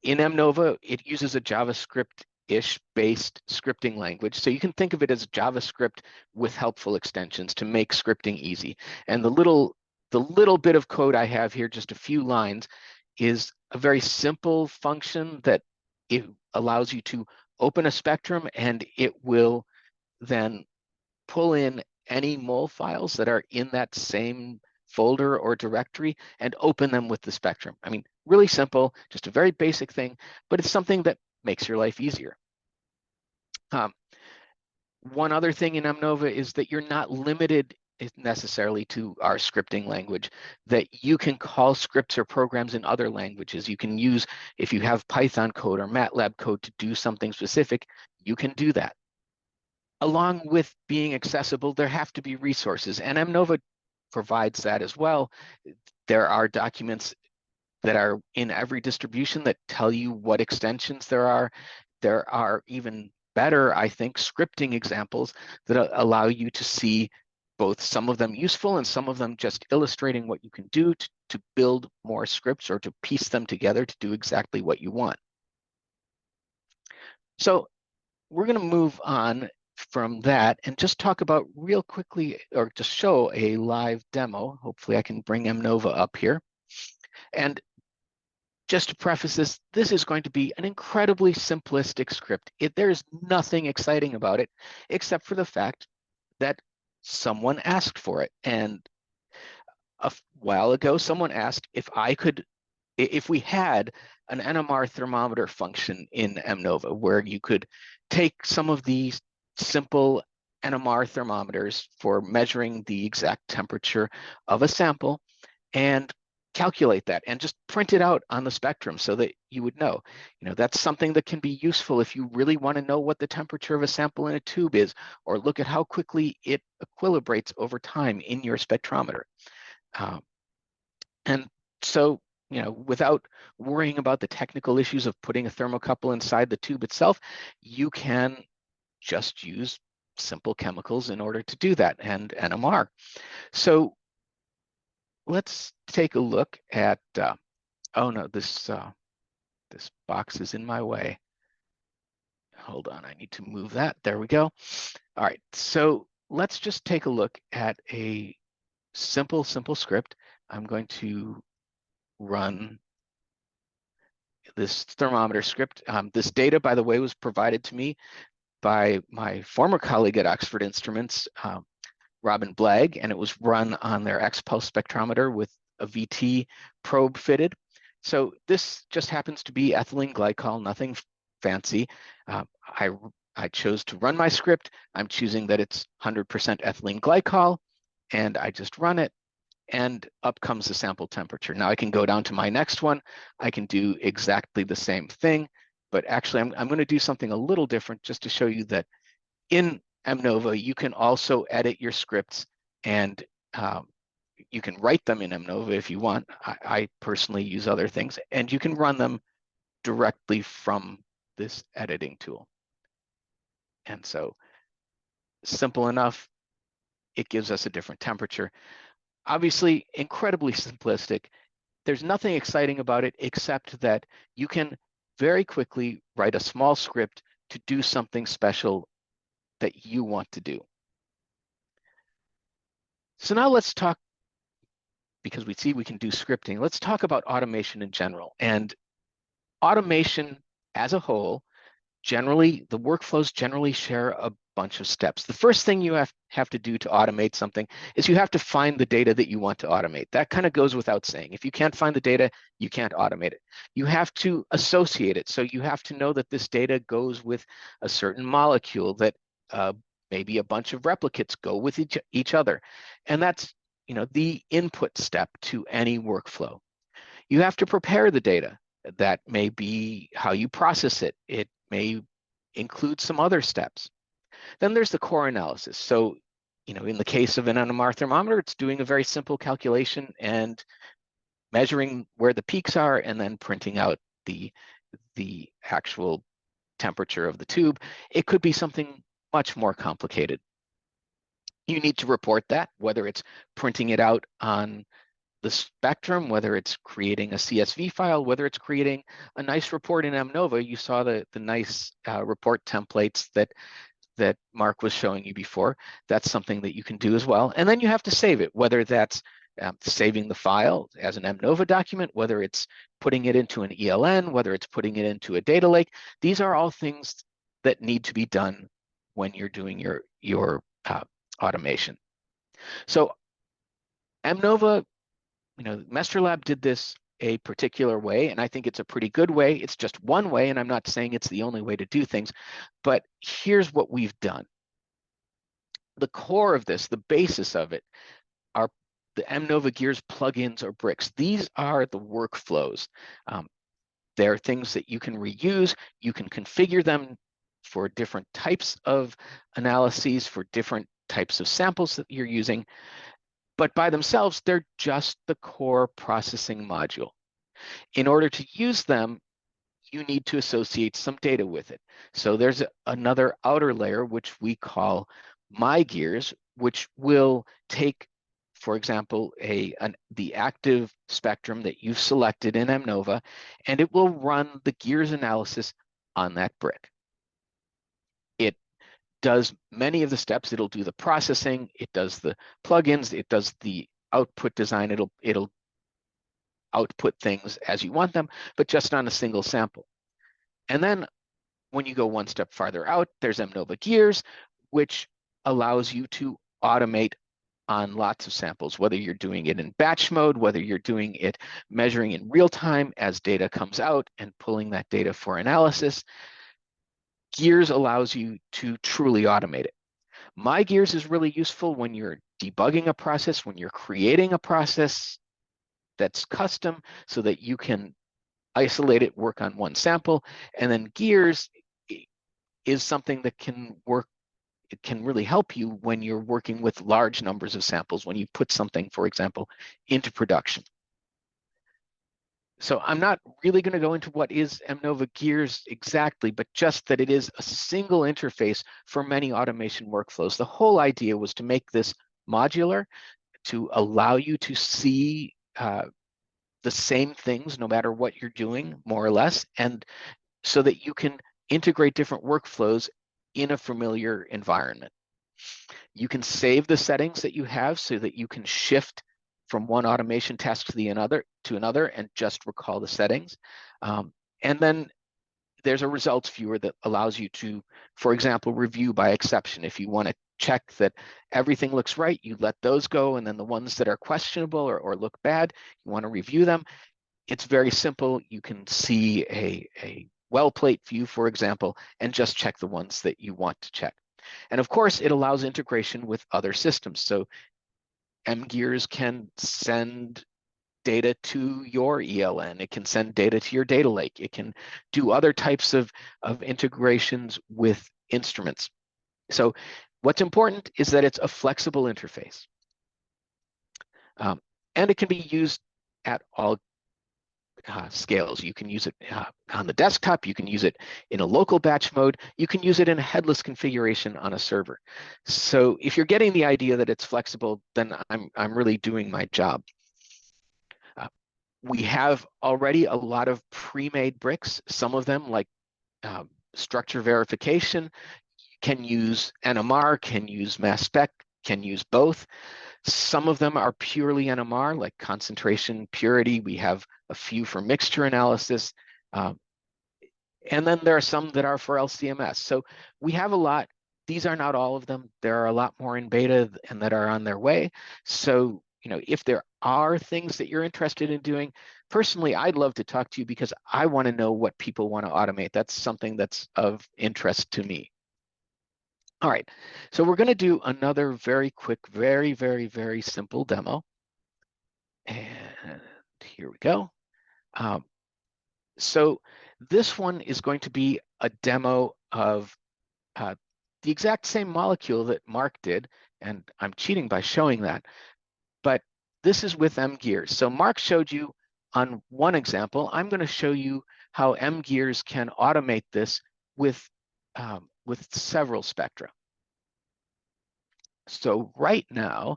In MNova, it uses a JavaScript-ish based scripting language. So you can think of it as JavaScript with helpful extensions to make scripting easy. And the little bit of code I have here, just a few lines, is a very simple function that it allows you to open a spectrum, and it will then pull in any mol files that are in that same folder or directory and open them with the spectrum. I mean, really simple, just a very basic thing, but it's something that makes your life easier. One other thing in MNova is that you're not limited necessarily to our scripting language, that you can call scripts or programs in other languages. You can use, if you have Python code or MATLAB code to do something specific, you can do that. Along with being accessible, there have to be resources, and MNova provides that as well. There are documents that are in every distribution that tell you what extensions there are. There are even better, I think, scripting examples that allow you to see both some of them useful and some of them just illustrating what you can do to build more scripts or to piece them together to do exactly what you want. So we're going to move on from that and just talk about real quickly, or just show a live demo. Hopefully I can bring MNova up here. And just to preface this, this is going to be an incredibly simplistic script. There's nothing exciting about it, except for the fact that someone asked for it. And a while ago, someone asked if we had an NMR thermometer function in MNova where you could take some of these simple NMR thermometers for measuring the exact temperature of a sample and calculate that and just print it out on the spectrum so that you would know. That's something that can be useful if you really want to know what the temperature of a sample in a tube is, or look at how quickly it equilibrates over time in your spectrometer. And so, without worrying about the technical issues of putting a thermocouple inside the tube itself, you can just use simple chemicals in order to do that, and NMR. So let's take a look at, oh no, this box is in my way. Hold on, I need to move that. There we go. All right, so let's just take a look at a simple script. I'm going to run this thermometer script. This data, by the way, was provided to me by my former colleague at Oxford Instruments, Robin Blagg, and it was run on their X-Pulse spectrometer with a VT probe fitted. So this just happens to be ethylene glycol, nothing fancy. I chose to run my script. I'm choosing that it's 100% ethylene glycol, and I just run it, and up comes the sample temperature. Now I can go down to my next one. I can do exactly the same thing, but actually I'm going to do something a little different just to show you that in MNova, you can also edit your scripts, and you can write them in MNova if you want. I personally use other things, and you can run them directly from this editing tool. And so simple enough, it gives us a different temperature. Obviously, incredibly simplistic. There's nothing exciting about it except that you can very quickly write a small script to do something special that you want to do. So now let's talk, because we see we can do scripting, let's talk about automation in general. And automation as a whole generally, the workflows generally share a bunch of steps. The first thing you have to do to automate something is you have to find the data that you want to automate. That kind of goes without saying. If you can't find the data, you can't automate it. You have to associate it. So you have to know that this data goes with a certain molecule, that maybe a bunch of replicates go with each other. And that's, you know, the input step to any workflow. You have to prepare the data. That may be how you process it. It may include some other steps. Then there's the core analysis. So, you know, in the case of an NMR thermometer, it's doing a very simple calculation and measuring where the peaks are and then printing out the actual temperature of the tube. It could be something much more complicated. You need to report that, whether it's printing it out on the spectrum, whether it's creating a CSV file, whether it's creating a nice report in MNova. You saw the nice report templates that Mark was showing you before. That's something that you can do as well. And then you have to save it, whether that's saving the file as an MNova document, whether it's putting it into an ELN, whether it's putting it into a data lake. These are all things that need to be done when you're doing your automation. So MNova, you know, Mestrelab did this a particular way, and I think it's a pretty good way. It's just one way, and I'm not saying it's the only way to do things, but here's what we've done. The core of this, the basis of it, are the MNova Gears plugins or bricks. These are the workflows. They're things that you can reuse. You can configure them for different types of analyses, for different types of samples that you're using. But by themselves, they're just the core processing module. In order to use them, you need to associate some data with it. So there's another outer layer, which we call My Gears, which will take, for example, the active spectrum that you've selected in MNova, and it will run the gears analysis on that brick. It does many of the steps. It'll do the processing, it does the plugins, it does the output design. It'll output things as you want them, but just on a single sample. And then when you go one step farther out, there's MNova Gears, which allows you to automate on lots of samples, whether you're doing it in batch mode, whether you're doing it measuring in real time as data comes out and pulling that data for analysis. Gears allows you to truly automate it. My Gears is really useful when you're debugging a process, when you're creating a process that's custom so that you can isolate it, work on one sample. And then Gears is something that can work, it can really help you when you're working with large numbers of samples, when you put something, for example, into production. So I'm not really going to go into what is MNova Gears exactly, but just that it is a single interface for many automation workflows. The whole idea was to make this modular, to allow you to see the same things no matter what you're doing, more or less, and so that you can integrate different workflows in a familiar environment. You can save the settings that you have so that you can shift from one automation task to another and just recall the settings. And then there's a results viewer that allows you to, for example, review by exception. If you want to check that everything looks right, you let those go, and then the ones that are questionable or look bad, you want to review them. It's very simple. You can see a well plate view, for example, and just check the ones that you want to check. And of course, it allows integration with other systems. So MGears can send data to your ELN. It can send data to your data lake. It can do other types of integrations with instruments. So what's important is that it's a flexible interface. And it can be used at all scales. You can use it on the desktop. You can use it in a local batch mode. You can use it in a headless configuration on a server. So if you're getting the idea that it's flexible, then I'm really doing my job. We have already a lot of pre-made bricks. Some of them, like structure verification, can use NMR, can use mass spec, can use both. Some of them are purely NMR, like concentration, purity. We have a few for mixture analysis. And then there are some that are for LCMS. So we have a lot. These are not all of them. There are a lot more in beta and that are on their way. So, if there are things that you're interested in doing, personally, I'd love to talk to you because I want to know what people want to automate. That's something that's of interest to me. All right, so we're going to do another very quick, very, very, very simple demo. And here we go. So this one is going to be a demo of the exact same molecule that Mark did, and I'm cheating by showing that, but this is with M-Gears. So Mark showed you on one example. I'm going to show you how M-Gears can automate this with several spectra. So right now,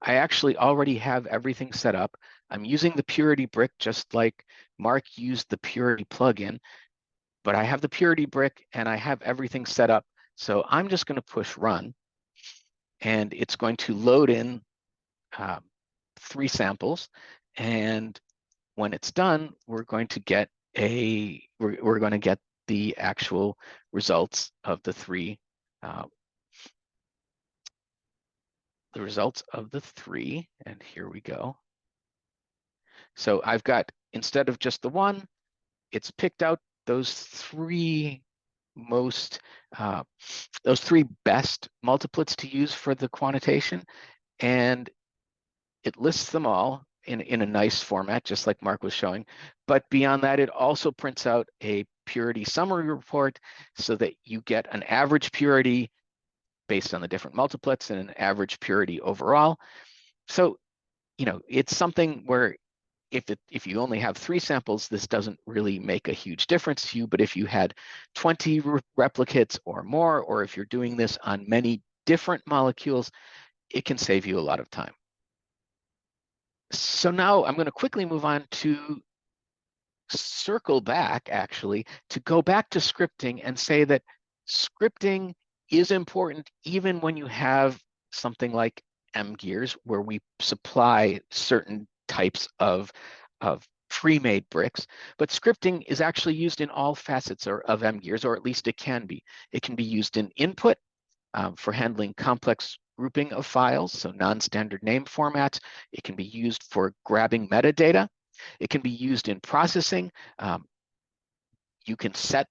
I actually already have everything set up. I'm using the Purity brick just like Mark used the Purity plugin, but I have the Purity brick and I have everything set up. So I'm just going to push run, and it's going to load in 3 samples. And when it's done, we're going to get we're going to get the actual results of the 3. The results of the 3, and here we go. So I've got, instead of just the 1, it's picked out those 3 most, those 3 best multiplets to use for the quantitation, and it lists them all in a nice format, just like Mark was showing. But beyond that, it also prints out a purity summary report so that you get an average purity based on the different multiplets and an average purity overall. So, it's something where if you only have 3 samples, this doesn't really make a huge difference to you. But if you had 20 replicates or more, or if you're doing this on many different molecules, it can save you a lot of time. So now I'm going to quickly move on to circle back, actually, to go back to scripting and say that scripting is important even when you have something like M-Gears, where we supply certain types of pre-made bricks. But scripting is actually used in all facets of M-Gears, or at least it can be. It can be used in input for handling complex grouping of files, so non-standard name formats. It can be used for grabbing metadata. It can be used in processing. You can set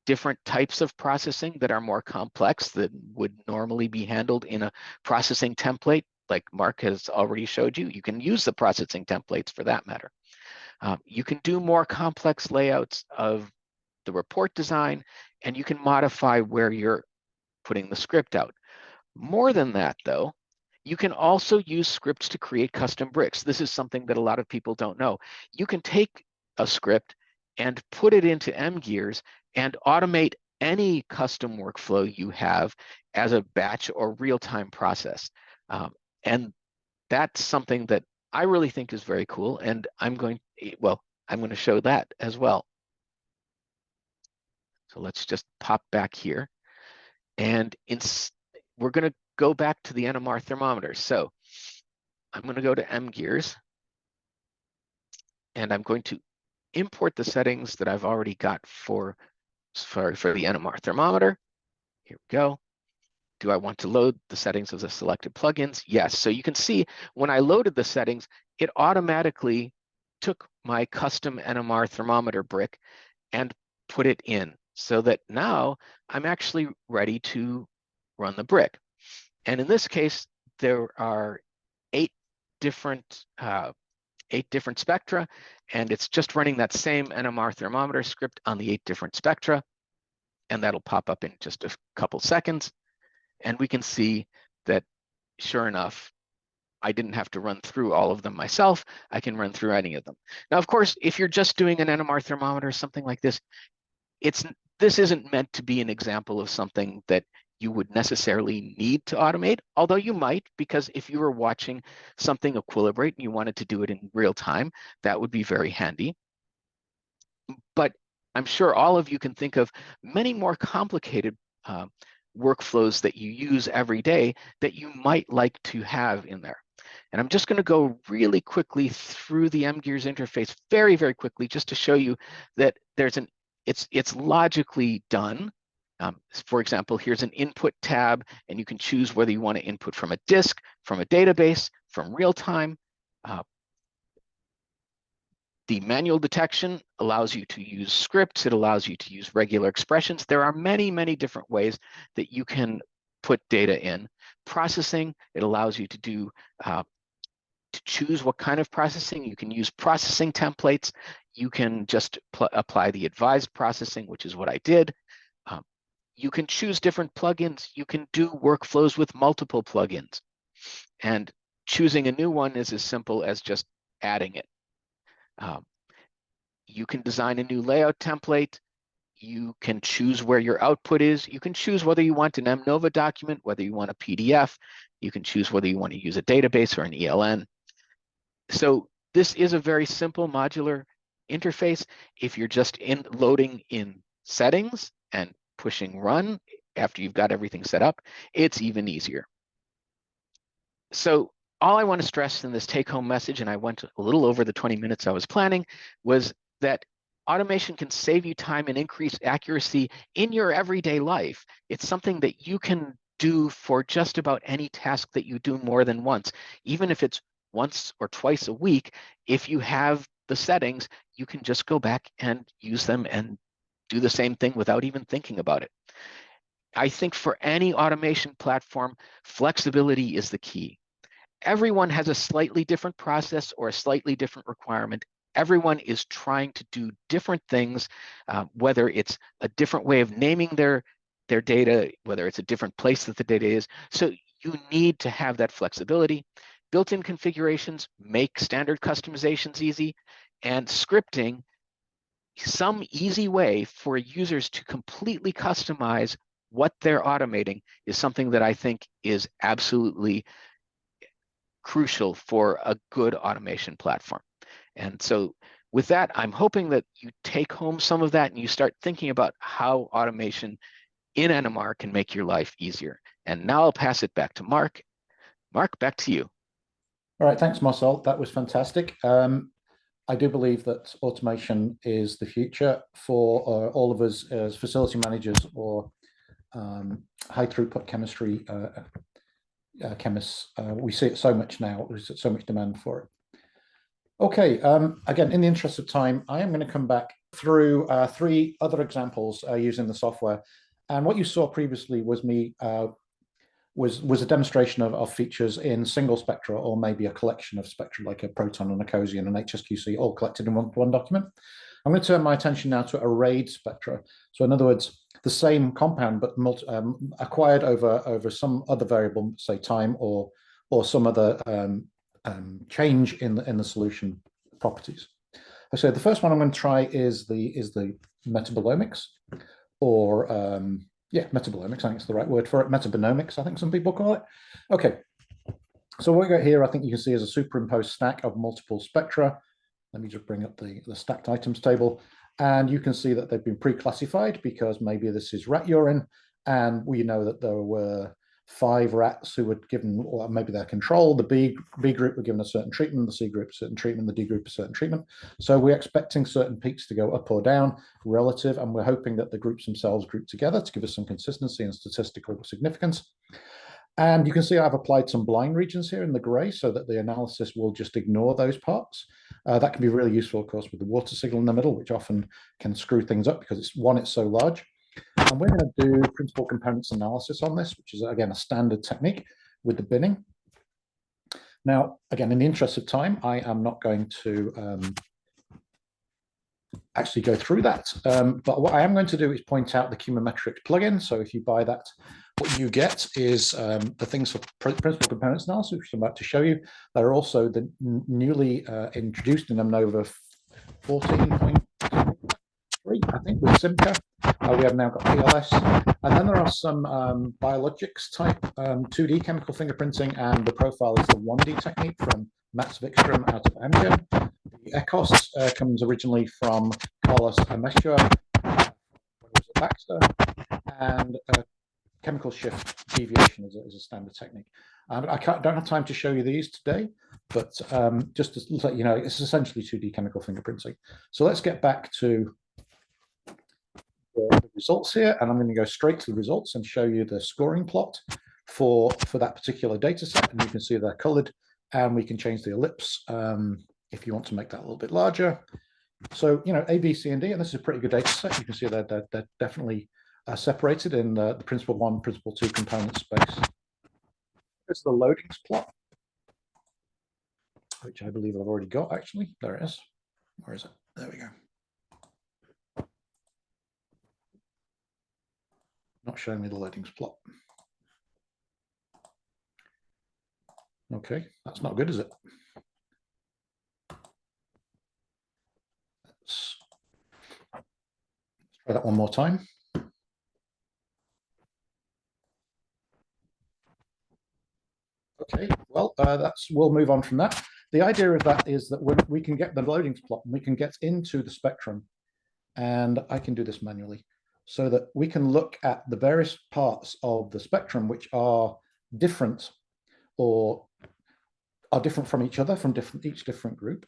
different types of processing that are more complex that would normally be handled in a processing template, like Mark has already showed you. You can use the processing templates for that matter. You can do more complex layouts of the report design, and you can modify where you're putting the script out. More than that, though, you can also use scripts to create custom bricks. This is something that a lot of people don't know. You can take a script and put it into M-Gears and automate any custom workflow you have as a batch or real-time process. And that's something that I really think is very cool. And I'm going to show that as well. So let's just pop back here. And we're going to go back to the NMR thermometer. So I'm going to go to M-Gears, and I'm going to import the settings that I've already got for the NMR thermometer. Here we go. Do I want to load the settings of the selected plugins? Yes. So you can see when I loaded the settings, it automatically took my custom NMR thermometer brick and put it in, so that now I'm actually ready to run the brick. And in this case, there are 8 different spectra, and it's just running that same NMR thermometer script on the 8 different spectra, and that'll pop up in just a couple seconds. And we can see that, sure enough, I didn't have to run through all of them myself. I can run through any of them. Now, of course, if you're just doing an NMR thermometer, something like this, this isn't meant to be an example of something that you would necessarily need to automate, although you might, because if you were watching something equilibrate and you wanted to do it in real time, that would be very handy. But I'm sure all of you can think of many more complicated workflows that you use every day that you might like to have in there. And I'm just going to go really quickly through the M-Gears interface very, very quickly, just to show you that there's an it's logically done. For example, here's an input tab, and you can choose whether you want to input from a disk, from a database, from real time. The manual detection allows you to use scripts. It allows you to use regular expressions. There are many, many different ways that you can put data in. Processing, it allows you to do to choose what kind of processing. You can use processing templates. You can just apply the advised processing, which is what I did. You can choose different plugins. You can do workflows with multiple plugins. And choosing a new one is as simple as just adding it. You can design a new layout template. You can choose where your output is. You can choose whether you want an MNova document, whether you want a PDF. You can choose whether you want to use a database or an ELN. So this is a very simple modular interface. If you're just loading in settings and pushing run after you've got everything set up, it's even easier. So all I want to stress in this take-home message, and I went a little over the 20 minutes I was planning, was that automation can save you time and increase accuracy in your everyday life. It's something that you can do for just about any task that you do more than once. Even if it's once or twice a week, if you have the settings, you can just go back and use them and do the same thing without even thinking about it. I think for any automation platform, flexibility is the key. Everyone has a slightly different process or a slightly different requirement. Everyone is trying to do different things, whether it's a different way of naming their data, whether it's a different place that the data is. So you need to have that flexibility. Built-in configurations make standard customizations easy, and scripting, some easy way for users to completely customize what they're automating, is something that I think is absolutely crucial for a good automation platform. And so with that, I'm hoping that you take home some of that and you start thinking about how automation in NMR can make your life easier. And now I'll pass it back to Mark. Mark, back to you. All right, thanks, Marcel. That was fantastic. I do believe that automation is the future for all of us as facility managers or high throughput chemistry chemists. We see it so much now. There's so much demand for it. Okay, again, in the interest of time, I am going to come back through 3 other examples using the software. And what you saw previously was me was a demonstration of features in single spectra, or maybe a collection of spectra like a proton and a COSY and an HSQC all collected in one document. I'm going to turn my attention now to arrayed spectra. So in other words, the same compound but acquired over some other variable, say time or some other change in the solution properties. So the first one I'm going to try is the metabolomics, or yeah, metabolomics, I think it's the right word for it. Metabonomics, I think some people call it. Okay, so what we got here, I think you can see, is a superimposed stack of multiple spectra. Let me just bring up the stacked items table. And you can see that they've been pre-classified because maybe this is rat urine. And we know that there were 5 rats who were given, or maybe their control. The B group were given a certain treatment, the C group a certain treatment, the D group a certain treatment. So we're expecting certain peaks to go up or down relative, and we're hoping that the groups themselves group together to give us some consistency and statistical significance. And you can see I've applied some blind regions here in the gray so that the analysis will just ignore those parts. That can be really useful, of course, with the water signal in the middle, which often can screw things up because it's so large. And we're going to do principal components analysis on this, which is, again, a standard technique with the binning. Now, again, in the interest of time, I am not going to actually go through that. But what I am going to do is point out the Chemometrics plugin. So if you buy that, what you get is the things for principal components analysis, which I'm about to show you. There are also the newly introduced in MNova 14.3, I think, with Simca. We have now got PLS. And then there are some biologics type 2D chemical fingerprinting, and the profile is the 1D technique from Mats Wikström out of Amgen. The ECOS comes originally from Carlos Ameshua, Baxter, and chemical shift deviation is a standard technique. I don't have time to show you these today, but just to let you know, it's essentially 2D chemical fingerprinting. So let's get back to the results here, and I'm going to go straight to the results and show you the scoring plot for that particular data set. And you can see they're colored, and we can change the ellipse if you want to make that a little bit larger. So, you know, A, B, C, and D, and this is a pretty good data set. You can see they're definitely separated in the principal 1, principal 2 component space. Here's the loadings plot, which I believe I've already got, actually. There it is. Where is it? There we go. Not showing me the loadings plot. Okay, that's not good, is it? Let's try that one more time. Okay, well, we'll move on from that. The idea of that is that when we can get the loadings plot, and we can get into the spectrum, and I can do this manually, so that we can look at the various parts of the spectrum which are different or are different from each other, from each different group.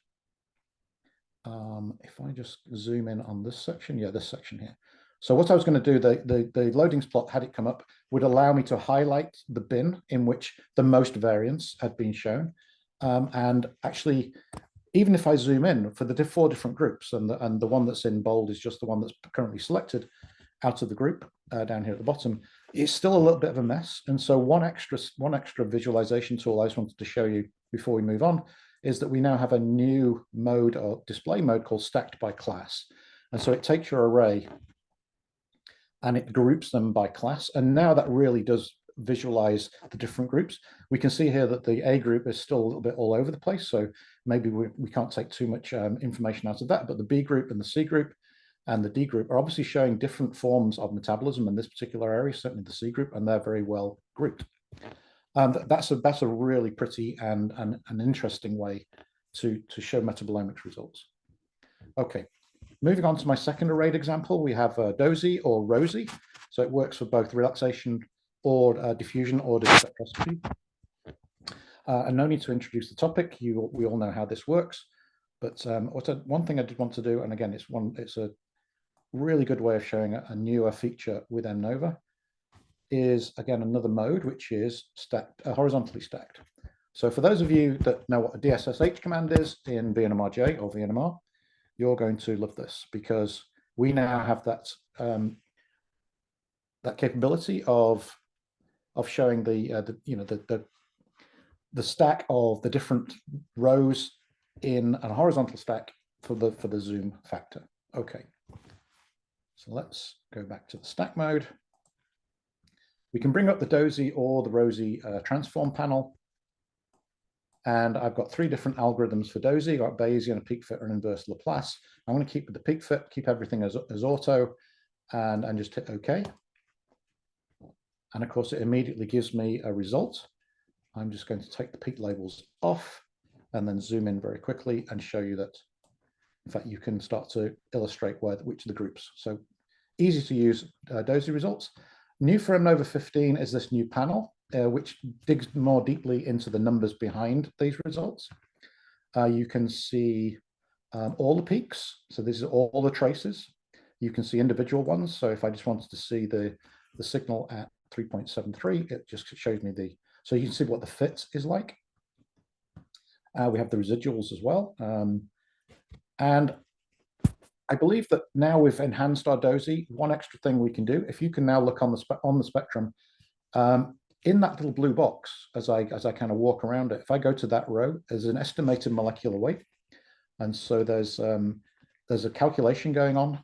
If I just zoom in on this section, yeah, this section here. So what I was going to do, the loadings plot, had it come up, would allow me to highlight the bin in which the most variance had been shown. And actually, even if I zoom in for the 4 different groups, and the one that's in bold is just the one that's currently selected out of the group down here at the bottom, it's still a little bit of a mess. And so one extra visualization tool I just wanted to show you before we move on is that we now have a new mode or display mode called stacked by class. And so it takes your array and it groups them by class. And now that really does visualize the different groups. We can see here that the A group is still a little bit all over the place. So maybe we can't take too much information out of that, but the B group and the C group and the D group are obviously showing different forms of metabolism in this particular area, certainly the C group, and they're very well grouped. That's a really pretty and an interesting way to show metabolomics results. Okay, moving on to my second arrayed example, we have DOSY or ROSY. So it works for both relaxation or diffusion ordered spectroscopy. And no need to introduce the topic. We all know how this works. But one thing I did want to do, and again, it's a really good way of showing a newer feature with MNova, is again another mode which is stacked, horizontally stacked. So for those of you that know what a DSSH command is in VNMRJ or VNMR, you're going to love this, because we now have that that capability of showing the stack of the different rows in a horizontal stack for the zoom factor. Okay, so let's go back to the stack mode. We can bring up the DOSY or the ROSY transform panel. And I've got 3 different algorithms for DOSY. I've got Bayesian, a peak fit, and an inverse Laplace. I'm going to keep with the peak fit, keep everything as auto, and just hit OK. And of course, it immediately gives me a result. I'm just going to take the peak labels off and then zoom in very quickly and show you that, in fact, you can start to illustrate which of the groups. So easy to use DOSY results. New for MNova 15 is this new panel, which digs more deeply into the numbers behind these results. You can see all the peaks. So this is all the traces. You can see individual ones. So if I just wanted to see the signal at 3.73, it just shows me so you can see what the fit is like. We have the residuals as well. And I believe that now we've enhanced our DOSY. One extra thing we can do, if you can now look on the spectrum, in that little blue box, as I kind of walk around it, if I go to that row, there's an estimated molecular weight, and so there's a calculation going on.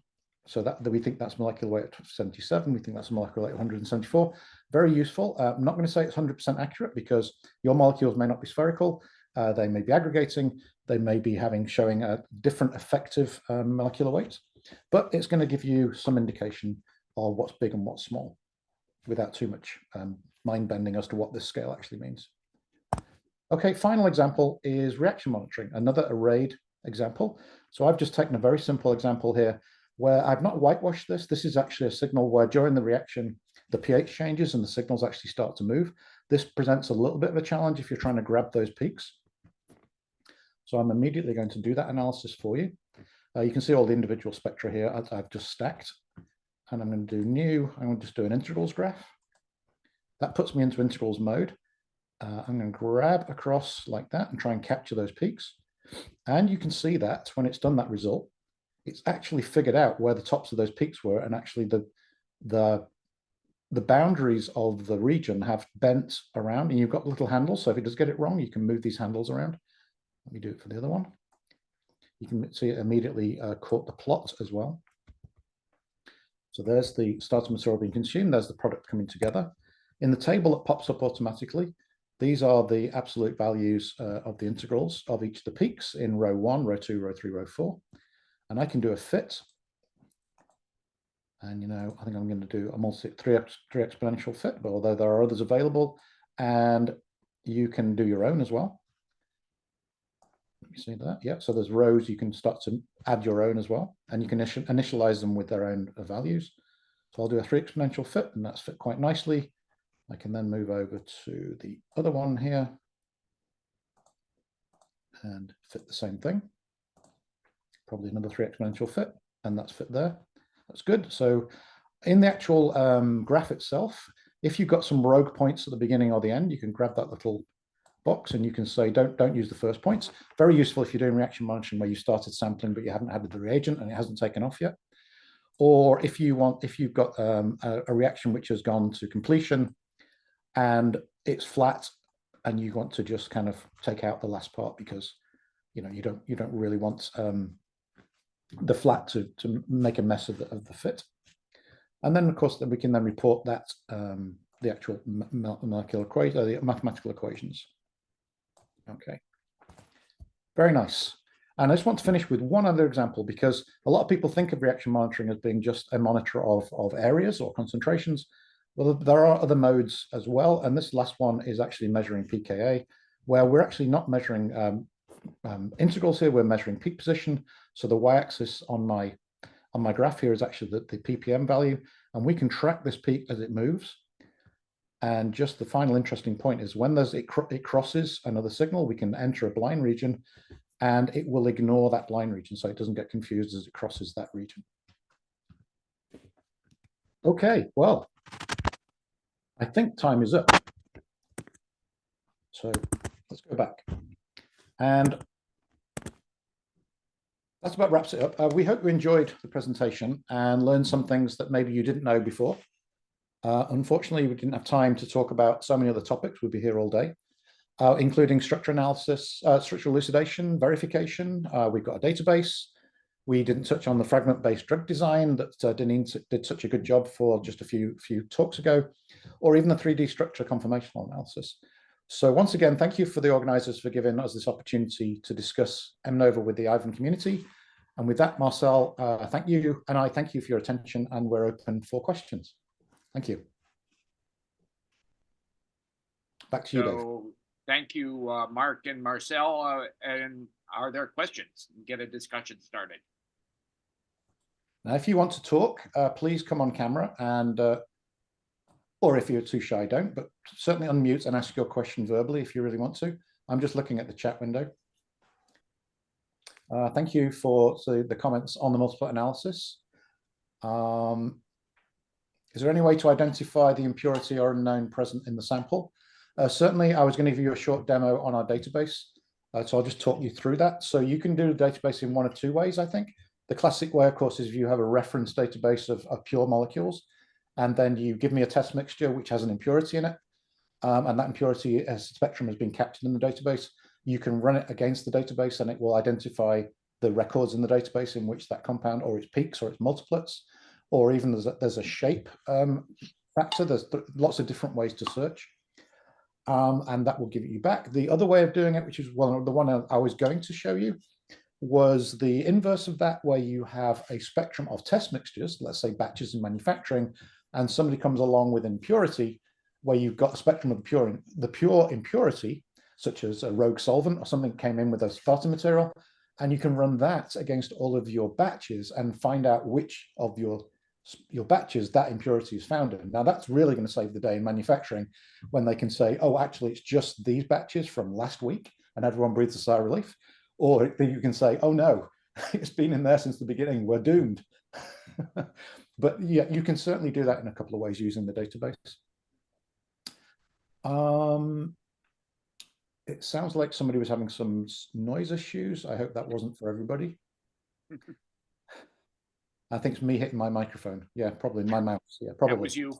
So that we think that's molecular weight at 77. We think that's a molecular weight of 174. Very useful. I'm not going to say it's 100% accurate, because your molecules may not be spherical. They may be aggregating. They may be showing a different effective molecular weights, but it's going to give you some indication of what's big and what's small, without too much mind bending as to what this scale actually means. Okay, final example is reaction monitoring, another arrayed example. So I've just taken a very simple example here where I've not whitewashed this. This is actually a signal where during the reaction, the pH changes and the signals actually start to move. This presents a little bit of a challenge if you're trying to grab those peaks. So I'm immediately going to do that analysis for you. You can see all the individual spectra here I've just stacked. and I'm going to do new. I'm going to just do an integrals graph. That puts me into integrals mode. I'm going to grab across like that and try and capture those peaks. And you can see that when it's done that result, it's actually figured out where the tops of those peaks were, and actually the boundaries of the region have bent around, and you've got little handles. So if it does get it wrong, you can move these handles around. Let me do it for the other one. You can see it immediately caught the plot as well. So there's the starting material being consumed. There's the product coming together. In the table, it pops up automatically. These are the absolute values of the integrals of each of the peaks in row 1, row 2, row 3, row 4. And I can do a fit. And, I think I'm going to do a three exponential fit, but although there are others available, and you can do your own as well. Let me see that. Yeah, so there's rows you can start to add your own as well, and you can initialize them with their own values. So I'll do a 3 exponential fit, and that's fit quite nicely. I can then move over to the other one here and fit the same thing. Probably another 3 exponential fit, and that's fit there. That's good. So in the actual graph itself, if you've got some rogue points at the beginning or the end, you can grab that little box and you can say, don't use the first points. Very useful if you're doing reaction monitoring where you started sampling, but you haven't added the reagent and it hasn't taken off yet. Or if you've got a reaction which has gone to completion and it's flat and you want to just kind of take out the last part because you don't really want the flat to make a mess of the fit. And then of course we can then report that the actual molecular equation, the mathematical equations. Okay, very nice. And I just want to finish with one other example, because a lot of people think of reaction monitoring as being just a monitor of areas or concentrations. Well, there are other modes as well. And this last one is actually measuring pKa, where we're actually not measuring integrals here, we're measuring peak position. So the y-axis on my graph here is actually the ppm value, and we can track this peak as it moves. And just the final interesting point is when it crosses another signal, we can enter a blind region and it will ignore that blind region, so it doesn't get confused as it crosses that region. Okay, well, I think time is up. So let's go back. And that's about wraps it up. We hope you enjoyed the presentation and learned some things that maybe you didn't know before. Unfortunately, we didn't have time to talk about so many other topics. We'll be here all day, including structure analysis, structural elucidation, verification. We've got a database. We didn't touch on the fragment-based drug design that Deneen did such a good job for just a few talks ago, or even the 3D structure conformational analysis. So once again, thank you for the organizers for giving us this opportunity to discuss MNova with the Ivan community. And with that, Marcel, thank you. And I thank you for your attention, and we're open for questions. Thank you. Back to you, Dave. Thank you, Mark and Marcel. And are there questions? Get a discussion started. Now, if you want to talk, please come on camera, and or if you're too shy, don't, but certainly unmute and ask your question verbally if you really want to. I'm just looking at the chat window. Thank you for the comments on the multiple analysis. Is there any way to identify the impurity or unknown present in the sample? Certainly, I was going to give you a short demo on our database. So I'll just talk you through that. So you can do the database in one of two ways, I think. The classic way, of course, is if you have a reference database of pure molecules, and then you give me a test mixture which has an impurity in it, and that impurity as spectrum has been captured in the database. You can run it against the database, and it will identify the records in the database in which that compound or its peaks or its multiplets, or even there's a shape factor. There's lots of different ways to search, and that will give it you back. The other way of doing it, which is the one I was going to show you, was the inverse of that, where you have a spectrum of test mixtures, let's say batches in manufacturing, and somebody comes along with impurity, where you've got a spectrum of the pure impurity, such as a rogue solvent or something came in with a starting material, and you can run that against all of your batches and find out which of your batches that impurity is found in. Now that's really going to save the day in manufacturing, when they can say, oh, actually it's just these batches from last week, and everyone breathes a sigh of relief. Or you can say, oh no, it's been in there since the beginning, we're doomed. But yeah, you can certainly do that in a couple of ways using the database. It sounds like somebody was having some noise issues. I hope that wasn't for everybody. I think it's me hitting my microphone. Yeah, probably my mouse. Yeah, probably. That was you.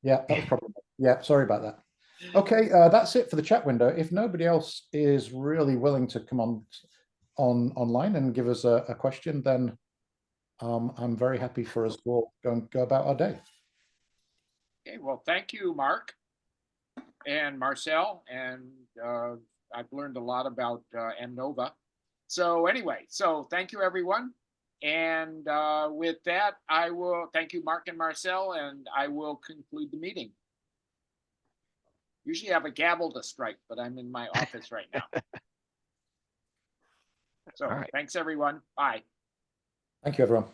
Yeah, that was probably. Yeah, sorry about that. Okay, that's it for the chat window. If nobody else is really willing to come online and give us a question, then I'm very happy for us to all go about our day. Okay, well, thank you, Mark and Marcel, and I've learned a lot about MNova. So anyway, so thank you, everyone. And with that, I will thank you, Mark and Marcel, and I will conclude the meeting. Usually I have a gavel to strike, but I'm in my office right now. So All right. thanks, everyone. Bye. Thank you, everyone.